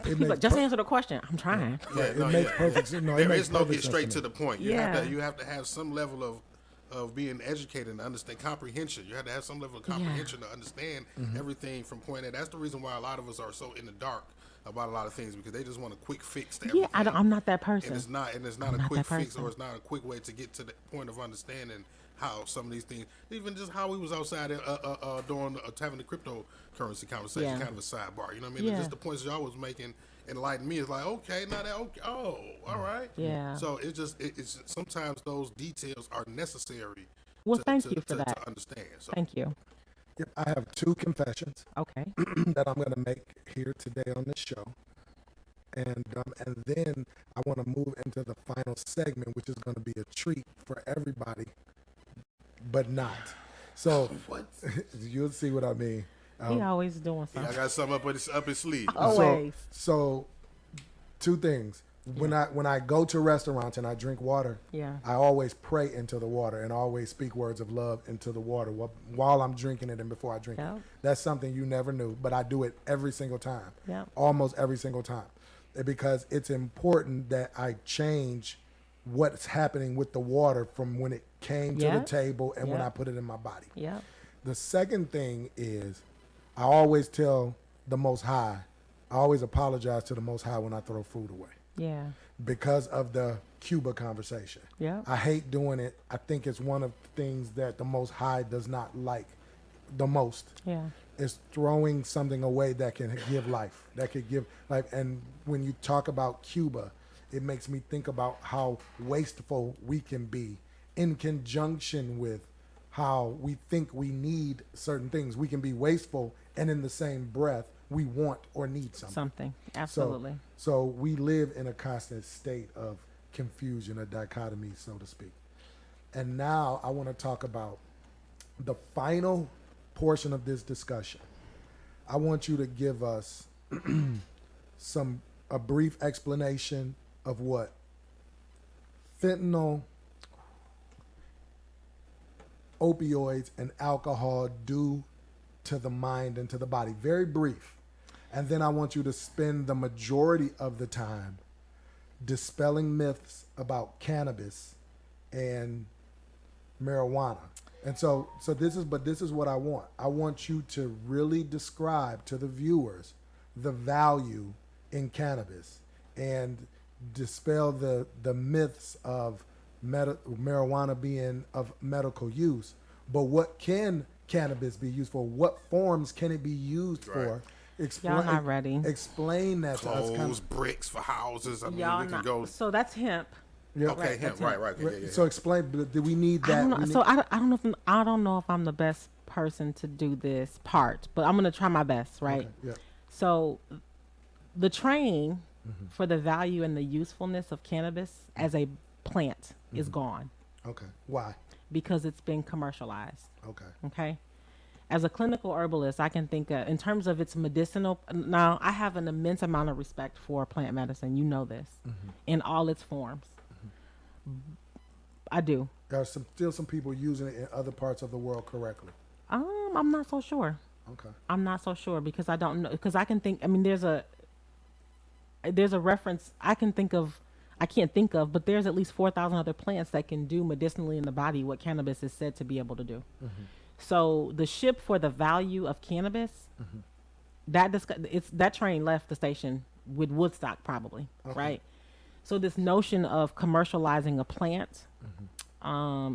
it makes just answer the question. I'm trying. It makes perfect sense. No, it There makes is no perfect get sense straight to to me. the point. You have to have some level of being educated and understand comprehension. You have to have some level of comprehension to understand everything from point A. That's the reason why a lot of us are so in the dark about a lot of things, because they just want a quick fix to everything. Yeah, I'm not that person. And it's not a quick fix, or it's not a quick way to get to the point of understanding how some of these things, even just how we was outside during having the cryptocurrency conversation, kind of a sidebar. You know what I mean? Yeah. Just the points y'all was making enlightened me. It's like, okay, now that, okay, oh, all right. Yeah. So it's sometimes those details are necessary. Well, thank you for that. To understand. So. Thank you. Yep, I have two confessions Okay. that I'm going to make here today on this show. And then I want to move into the final segment, which is going to be a treat for everybody, but not. So What? you'll see what I mean. He always doing I something. got something up his sleeve. Always. So two things. When I go to restaurants and I drink water, Yeah. I always pray into the water and always speak words of love into the water while I'm drinking it and before I drink Yep. it. That's something you never knew, but I do it every single time. Yep. Almost every single time. Because it's important that I change what's happening with the water from when it came to the Yep. table and when Yep. I put it in my body. Yeah. The second thing is I always tell the Most High, I always apologize to the Most High when I throw food away Yeah. because of the Cuba conversation. Yeah. I hate doing it. I think it's one of the things that the Most High does not like the most. Yeah. Is throwing something away that can give life, that could give life. And when you talk about Cuba, it makes me think about how wasteful we can be in conjunction with how we think we need certain things. We can be wasteful, and in the same breath, we want or need something. Something. Absolutely. So we live in a constant state of confusion, a dichotomy, so to speak. And now I want to talk about the final portion of this discussion. I want you to give us a brief explanation of what fentanyl opioids and alcohol do to the mind and to the body. Very brief. And then I want you to spend the majority of the time dispelling myths about cannabis and marijuana. And so this is what I want. I want you to really describe to the viewers the value in cannabis and dispel the myths of marijuana being of medical use. But what can cannabis be used for? What forms can it be used for? Y'all not ready. Explain that Clothes, to us. bricks for houses. I mean, Y'all we can not. go. So that's hemp. Yeah. Okay, hemp. Right. Okay, yeah. So explain. Do we need that? I don't know. I don't know if I'm the best person to do this part, but I'm gonna try my best, right? Okay, yeah. So, the training for the value and the usefulness of cannabis as a plant is gone Okay. Why? because it's been commercialized. Okay. Okay. As a clinical herbalist, I can think in terms of its medicinal. Now, I have an immense amount of respect for plant medicine. You know this, in all its forms. I do. There are still some people using it in other parts of the world correctly. I'm not so sure. Okay. I'm not so sure because I don't know. Because I can think. I mean, there's a reference I can think of. I can't think of, but there's at least 4,000 other plants that can do medicinally in the body what cannabis is said to be able to do. So the ship for the value of cannabis, that train left the station with Woodstock probably, right? So this notion of commercializing a plant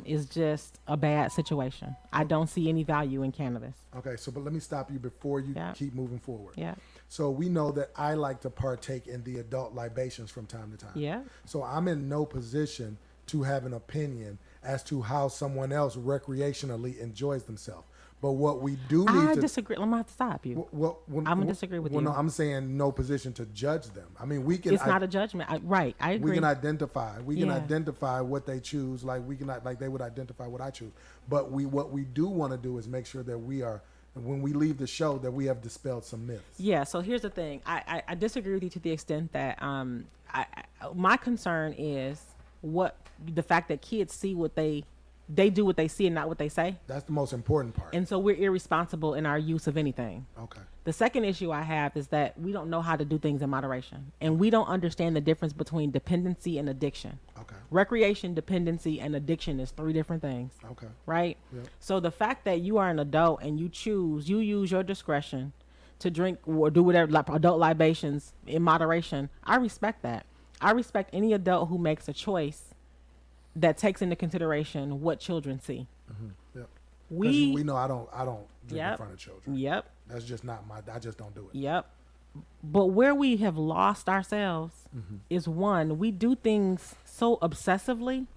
is just a bad situation. I don't see any value in cannabis. Okay. So, but let me stop you before you keep moving forward. Yeah. So we know that I like to partake in the adult libations from time to time. Yeah. So I'm in no position to have an opinion as to how someone else recreationally enjoys themselves. But what we do need I to disagree. I'm gonna have to stop you. I'm gonna disagree with you. No, I'm saying no position to judge them. I mean, we can. It's not a judgment. Right. I agree. We can identify. We can Yeah. identify what they choose. Like we can, like they would identify what I choose. But what we do want to do is make sure that we are, when we leave the show, that we have dispelled some myths. Yeah. So here's the thing. I disagree with you to the extent that my concern is the fact that kids see what they do what they see and not what they say. That's the most important part. And so we're irresponsible in our use of anything. Okay. The second issue I have is that we don't know how to do things in moderation. And we don't understand the difference between dependency and addiction. Okay. Recreation, dependency, and addiction is 3 different things. Okay. Right? Yep. So the fact that you are an adult and you use your discretion to drink or do whatever, like adult libations in moderation, I respect that. I respect any adult who makes a choice that takes into consideration what children see. Yep. We know I don't drink in Yep. front of children. Yep. That's just not I just don't do it. Yep. But where we have lost ourselves is one, we do things so obsessively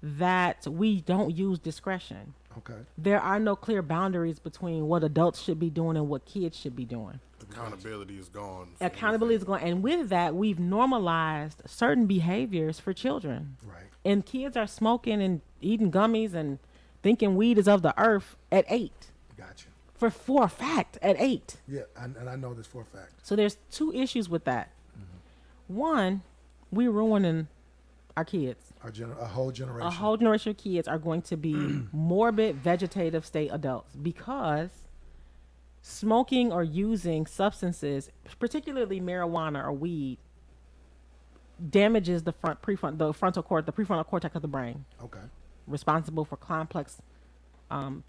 that we don't use discretion. Okay. There are no clear boundaries between what adults should be doing and what kids should be doing. Accountability is gone. Accountability is going, and with that, we've normalized certain behaviors for children. Right. And kids are smoking and eating gummies and thinking weed is of the earth at 8. Gotcha. For a fact, at 8. Yeah, and I know this for a fact. So there's 2 issues with that. One, we're ruining our kids. A whole generation. A whole generation of kids are going to be morbid vegetative state adults because smoking or using substances, particularly marijuana or weed, damages the prefrontal cortex of the brain, Okay. responsible for complex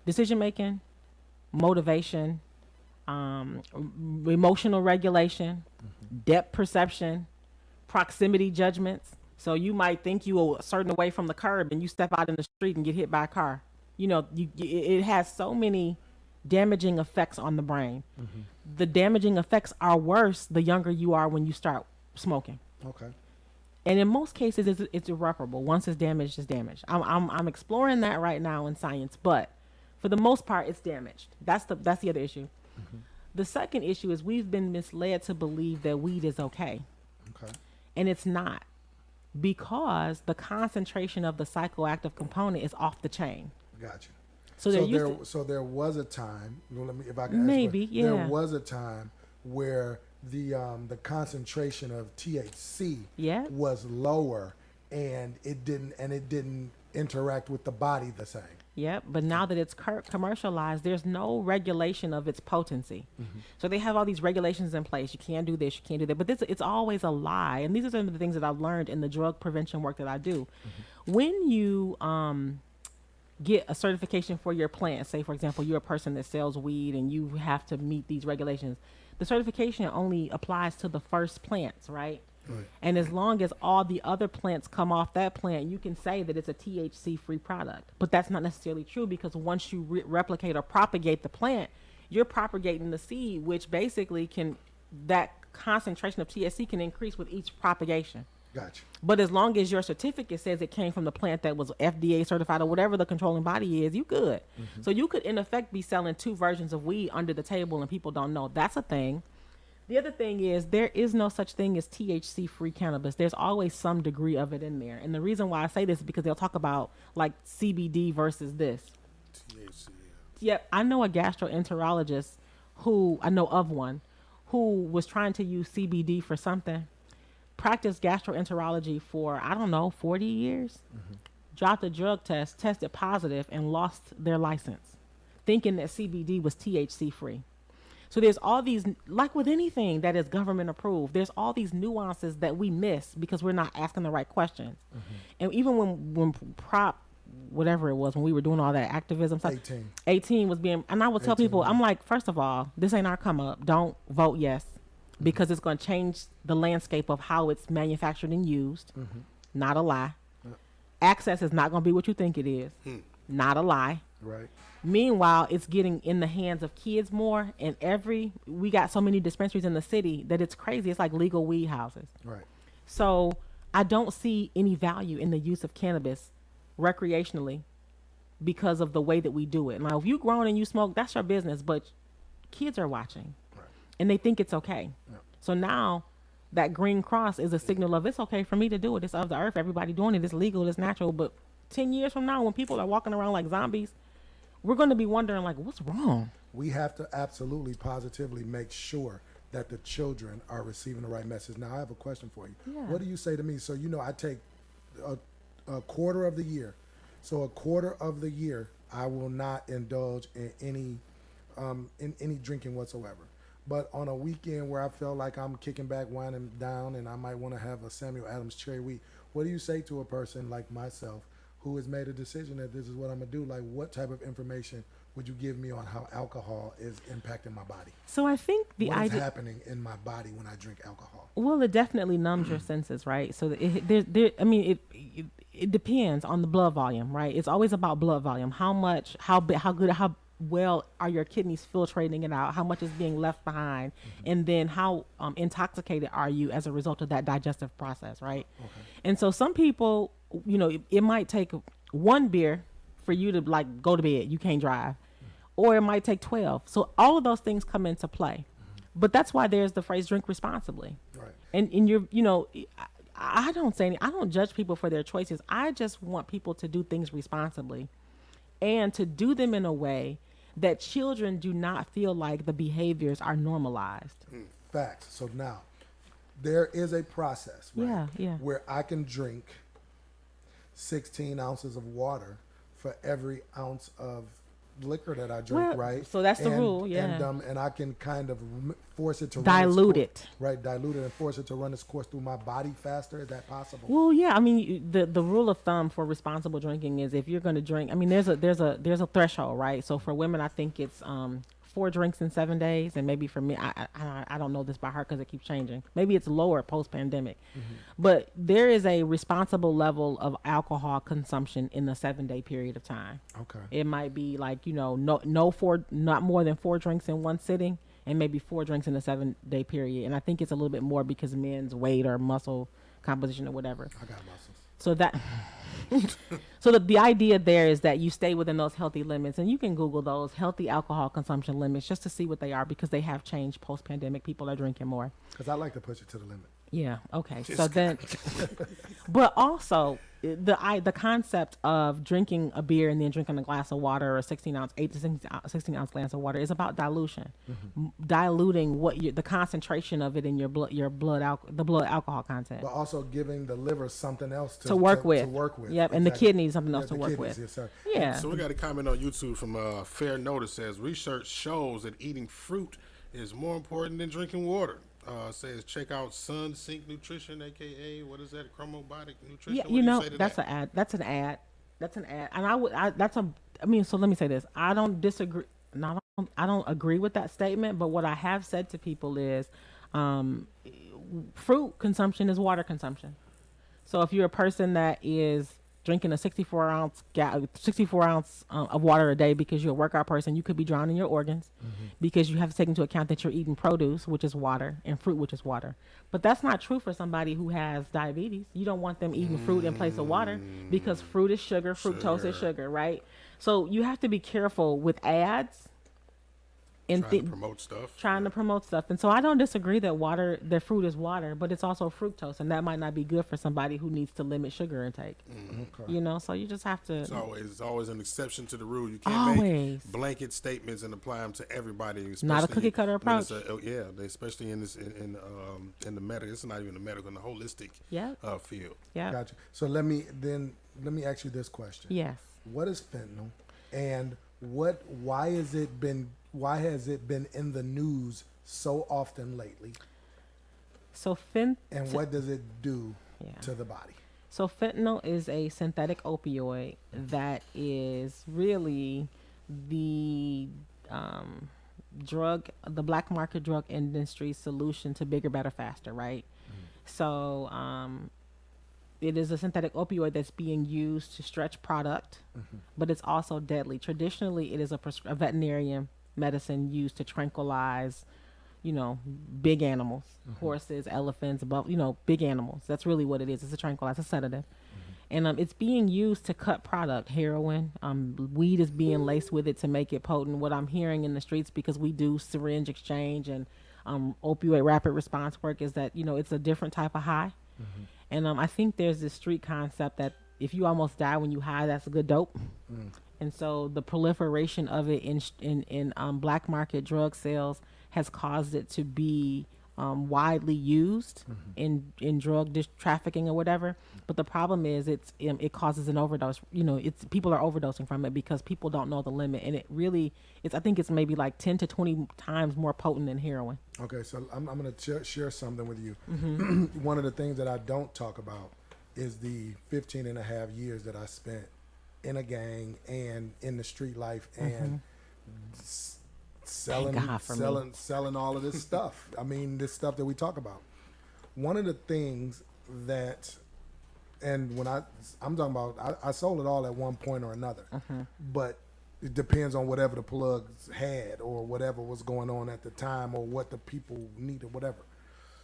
decision making, motivation, emotional regulation, depth perception, proximity judgments. So you might think you are a certain way from the curb and you step out in the street and get hit by a car. You know, it has so many damaging effects on the brain. The damaging effects are worse the younger you are when you start smoking. Okay. And in most cases, it's irreparable. Once it's damaged, it's damaged. I'm exploring that right now in science, but for the most part, it's damaged. That's the other issue. The second issue is we've been misled to believe that weed is okay. Okay. And it's not, because the concentration of the psychoactive component is off the chain. Gotcha. So there was a time. Let me, if I can. Maybe, ask, yeah. There was a time where the concentration of THC was lower, and it didn't interact with the body the same. Yep, but now that it's commercialized, there's no regulation of its potency. So they have all these regulations in place. You can't do this, you can't do that. But it's always a lie. And these are some of the things that I've learned in the drug prevention work that I do. When you get a certification for your plant, say, for example, you're a person that sells weed and you have to meet these regulations, the certification only applies to the first plants, right? And as long as all the other plants come off that plant, you can say that it's a THC-free product. But that's not necessarily true, because once you replicate or propagate the plant, you're propagating the seed, which basically that concentration of THC can increase with each propagation. Gotcha. But as long as your certificate says it came from the plant that was FDA certified or whatever the controlling body is, you good. So you could, in effect, be selling two versions of weed under the table and people don't know. That's a thing. The other thing is there is no such thing as THC-free cannabis. There's always some degree of it in there. And the reason why I say this is because they'll talk about like CBD versus this. THC. Yep. I know a gastroenterologist I know of one who was trying to use CBD for something, practiced gastroenterology for, 40 years, dropped a drug test, tested positive, and lost their license, thinking that CBD was THC-free. So there's all these, like with anything that is government approved, there's all these nuances that we miss because we're not asking the right questions. And even when Prop, whatever it was, when we were doing all that activism stuff, 18 was being, and I would tell people, I'm like, first of all, this ain't our come up. Don't vote yes, because it's going to change the landscape of how it's manufactured and used. Not a lie. Access is not going to be what you think it is. Not a lie. Right. Meanwhile, it's getting in the hands of kids more, and we got so many dispensaries in the city that it's crazy. It's like legal weed houses. Right. So I don't see any value in the use of cannabis recreationally because of the way that we do it. Now, if you grown and you smoke, that's your business, but kids are watching, and they think it's okay. So now that green cross is a signal of it's okay for me to do it. It's of the earth. Everybody doing it. It's legal. It's natural. But 10 years from now, when people are walking around like zombies, we're going to be wondering, like, what's wrong? We have to absolutely, positively make sure that the children are receiving the right message. Now, I have a question for you. Yeah. What do you say to me? So, I take a quarter of the year. So a quarter of the year, I will not indulge in any drinking whatsoever. But on a weekend where I feel like I'm kicking back, winding down, and I might want to have a Samuel Adams cherry wheat, what do you say to a person like myself who has made a decision that this is what I'm going to do? Like, what type of information would you give me on how alcohol is impacting my body? So I think what is happening in my body when I drink alcohol? Well, it definitely numbs your senses, right? So it depends on the blood volume, right? It's always about blood volume. How much, how good, how well are your kidneys filtrating it out? How much is being left behind? And then how intoxicated are you as a result of that digestive process, right? Okay. And so some people, it might take one beer for you to like go to bed. You can't drive. Or it might take 12. So all of those things come into play. But that's why there's the phrase drink responsibly. Right. And you're, I don't judge people for their choices. I just want people to do things responsibly and to do them in a way that children do not feel like the behaviors are normalized. Facts. So now there is a process, right? Yeah. Where I can drink 16 ounces of water for every ounce of liquor that I drink, right? So that's the rule, yeah. And I can kind of force it to dilute it. Right, dilute it and force it to run its course through my body faster. Is that possible? Well, yeah. I mean, the rule of thumb for responsible drinking is if you're going to drink, I mean, there's a threshold, right? So for women, I think it's 4 drinks in 7 days, and maybe for me, I don't know this by heart because it keeps changing. Maybe it's lower post-pandemic, but there is a responsible level of alcohol consumption in a 7-day period of time. Okay, it might be like not more than 4 drinks in one sitting, and maybe 4 drinks in a 7-day period. And I think it's a little bit more because men's weight or muscle composition or whatever. I got muscles. So that. So the idea there is that you stay within those healthy limits, and you can Google those healthy alcohol consumption limits just to see what they are, because they have changed post-pandemic. People are drinking more. Because I like to push it to the limit. Yeah. Okay. Just So then, but also the concept of drinking a beer and then drinking a glass of water or 16-ounce, 8 to 16 ounce glass of water is about dilution, diluting the concentration of it in your blood, the blood alcohol content But also giving the liver something else to work with. To work with. Yep. And the Exactly. kidneys something else Yeah, to the work kidneys, with. yes, sir. Yeah. So we got a comment on YouTube from Fair Notice says research shows that eating fruit is more important than drinking water. Says check out Sun Sync Nutrition, aka what is that? Chromobotic Nutrition. Yeah, What you do know, say to that's that? an ad. That's an ad. That's an ad. And I mean, so let me say this. I don't disagree. No, I don't agree with that statement. But what I have said to people is, fruit consumption is water consumption. So if you're a person that is drinking a 64 ounce of water a day because you're a workout person, you could be drowning your organs because you have to take into account that you're eating produce, which is water, and fruit, which is water. But that's not true for somebody who has diabetes. You don't want them eating fruit in place of water because fruit is sugar, fructose is sugar, right? So you have to be careful with ads and Trying to promote stuff. trying to promote stuff. And so I don't disagree that fruit is water, but it's also fructose, and that might not be good for somebody who needs to limit sugar intake. Okay. You know, so you just have to. It's always an exception to the rule. You can't Always. make blanket statements and apply them to everybody. Not a especially cookie cutter when it's approach. especially in this in the medical. It's not even the medical, in the holistic Yeah. field. Yeah. Gotcha. So let me ask you this question. Yes. What is fentanyl, and why has it been in the news so often lately? So And what does it do Yeah. to the body? So fentanyl is a synthetic opioid that is really the the black market drug industry's solution to bigger, better, faster, right? So it is a synthetic opioid that's being used to stretch product, but it's also deadly. Traditionally, it is a veterinarian medicine used to tranquilize, big animals, horses, elephants, big animals. That's really what it is. It's a tranquilizer, a sedative. And it's being used to cut product, heroin. Weed is being laced with it to make it potent. What I'm hearing in the streets, because we do syringe exchange and opioid rapid response work, is that, it's a different type of high. And I think there's this street concept that if you almost die when you high, that's a good dope. And so the proliferation of it in black market drug sales has caused it to be widely used in drug trafficking or whatever. But the problem is it causes an overdose. People are overdosing from it because people don't know the limit, and I think it's maybe like 10 to 20 times more potent than heroin. Okay, so I'm going to share something with you. One of the things that I don't talk about is the 15 and a half years that I spent in a gang and in the street life and selling all of this stuff. I mean, this stuff that we talk about. One of the things that, and when I'm talking about, I sold it all at one point or another, but it depends on whatever the plugs had or whatever was going on at the time or what the people needed, whatever.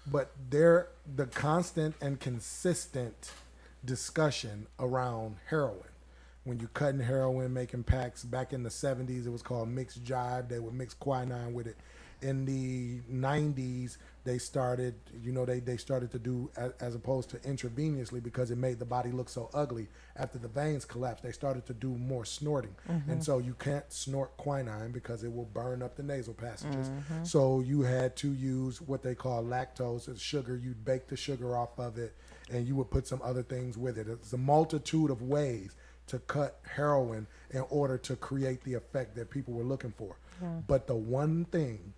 But the constant and consistent discussion around heroin. When you're cutting heroin, making packs, back in the 70s, it was called mixed jive. They would mix quinine with it. In the 90s, they started, they started to do, as opposed to intravenously, because it made the body look so ugly. After the veins collapsed, they started to do more snorting. And so you can't snort quinine because it will burn up the nasal passages. So you had to use what they call lactose, it's sugar. You'd bake the sugar off of it, and you would put some other things with it. It's a multitude of ways to cut heroin in order to create the effect that people were looking for. But the one thing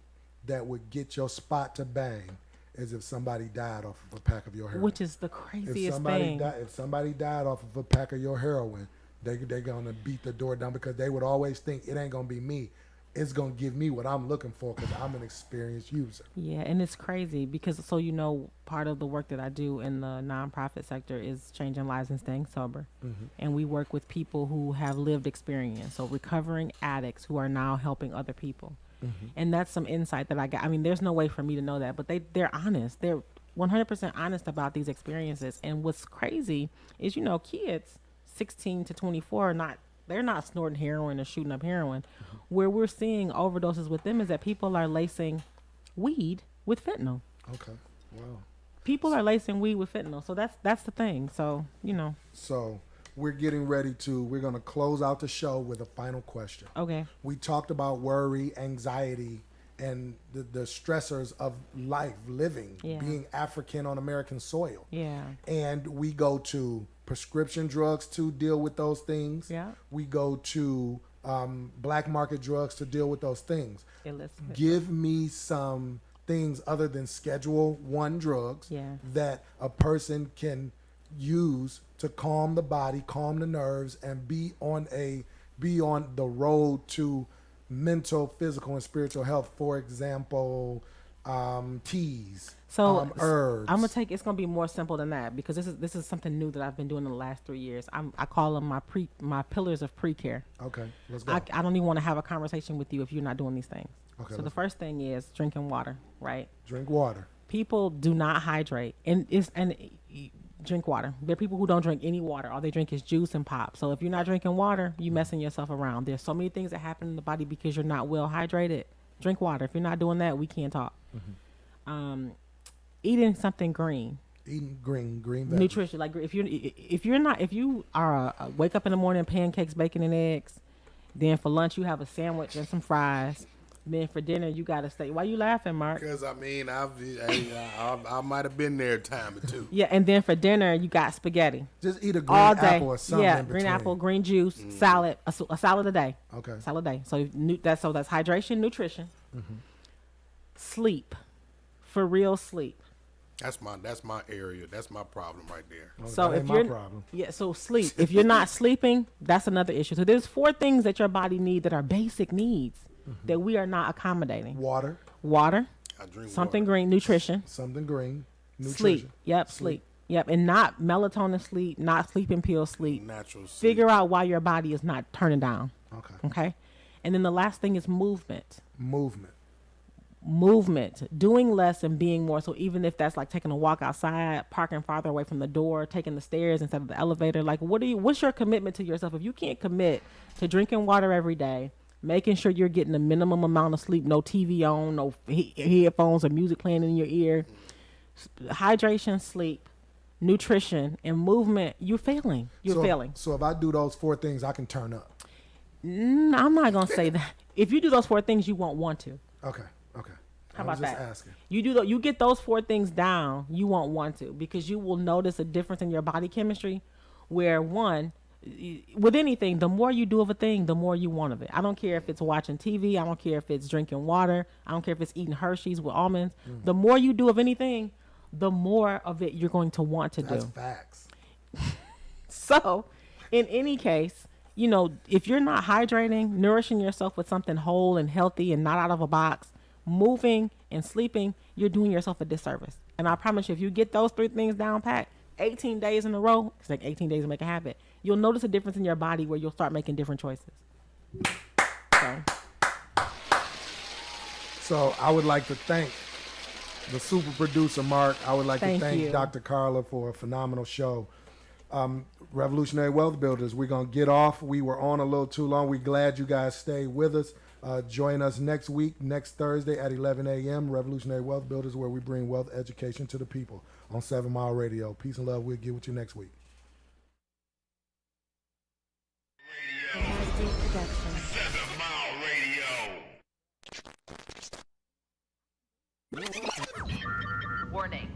that would get your spot to bang is if somebody died off of a pack of your heroin. Which is the craziest thing. If somebody died off of a pack of your heroin, they're going to beat the door down, because they would always think it ain't going to be me. It's going to give me what I'm looking for because I'm an experienced user. Yeah, and it's crazy because, part of the work that I do in the nonprofit sector is changing lives and staying sober. And we work with people who have lived experience, so recovering addicts who are now helping other people. And that's some insight that I got. I mean, there's no way for me to know that, but they're honest. They're 100% honest about these experiences. And what's crazy is, kids 16 to 24 they're not snorting heroin or shooting up heroin. Where we're seeing overdoses with them is that people are lacing weed with fentanyl. Okay. Wow. People are lacing weed with fentanyl, so that's the thing. So So we're getting ready to. We're gonna close out the show with a final question. Okay. We talked about worry, anxiety, and the stressors of life, living, Yeah. being African on American soil. Yeah. And we go to prescription drugs to deal with those things. Yeah. We go to black market drugs to deal with those things. Illicit. Give me some things other than Schedule 1 drugs Yeah. that a person can use to calm the body, calm the nerves, and be on the road to mental, physical, and spiritual health. For example, teas, So herbs. I'm gonna take. It's gonna be more simple than that because this is something new that I've been doing in the last 3 years. I call them my pillars of pre-care. Okay, let's go. I don't even want to have a conversation with you if you're not doing these things. Okay, So the let's first thing is drinking water, right? drink water. People do not hydrate, and drink water. There are people who don't drink any water. All they drink is juice and pop. So if you're not drinking water, you're messing yourself around. There's so many things that happen in the body because you're not well hydrated. Drink water. If you're not doing that, we can't talk. Eating something green. Eating green veggies. Nutrition, like if you are wake up in the morning, pancakes, bacon and eggs, then for lunch you have a sandwich and some fries, then for dinner you got a steak. Why you laughing, Mark? Because I mean, I might have been there a time or two. Yeah, and then for dinner you got spaghetti Just eat a green all day. apple or something. Yeah, in green between. apple, green juice, salad, a salad a day. Okay. Salad a day. So that's hydration, nutrition, sleep, for real sleep. That's my area. That's my problem right there. Oh, So that if ain't my you're problem. so sleep. If you're not sleeping, that's another issue. So there's 4 things that your body needs that are basic needs that we are not accommodating. Water, Water, I drink something water. green, nutrition, something green, nutrition. sleep. Yep, sleep. Yep, and not melatonin sleep, not sleeping pill sleep. Natural sleep. Figure out why your body is not turning down. Okay. Okay? And then the last thing is movement. Movement. Doing less and being more. So even if that's like taking a walk outside, parking farther away from the door, taking the stairs instead of the elevator, like what's your commitment to yourself? If you can't commit to drinking water every day, making sure you're getting the minimum amount of sleep, no TV on, no headphones or music playing in your ear, hydration, sleep, nutrition, and movement, you're failing. You're failing. So if I do those 4 things, I can turn up. I'm not going to say that. If you do those 4 things, you won't want to. Okay. How I was about just that? asking. You get those 4 things down, you won't want to because you will notice a difference in your body chemistry where one, with anything, the more you do of a thing, the more you want of it. I don't care if it's watching TV. I don't care if it's drinking water. I don't care if it's eating Hershey's with almonds. The more you do of anything, the more of it you're going to want to That's do. facts. So in any case, if you're not hydrating, nourishing yourself with something whole and healthy and not out of a box, moving and sleeping, you're doing yourself a disservice. And I promise you, if you get those 3 things down pat, 18 days in a row, it's like 18 days to make a habit, you'll notice a difference in your body where you'll start making different choices. So I would like to thank the super producer, Mark. I would like to Thank thank you. Dr. Karla for a phenomenal show. Revolutionary Wealth Builders, we're going to get off. We were on a little too long. We're glad you guys stayed with us. Join us next week, next Thursday at 11 a.m., Revolutionary Wealth Builders, where we bring wealth education to the people on 7 Mile Radio. Peace and love. We'll get with you next week. Radio. 7 Mile Radio. Warning.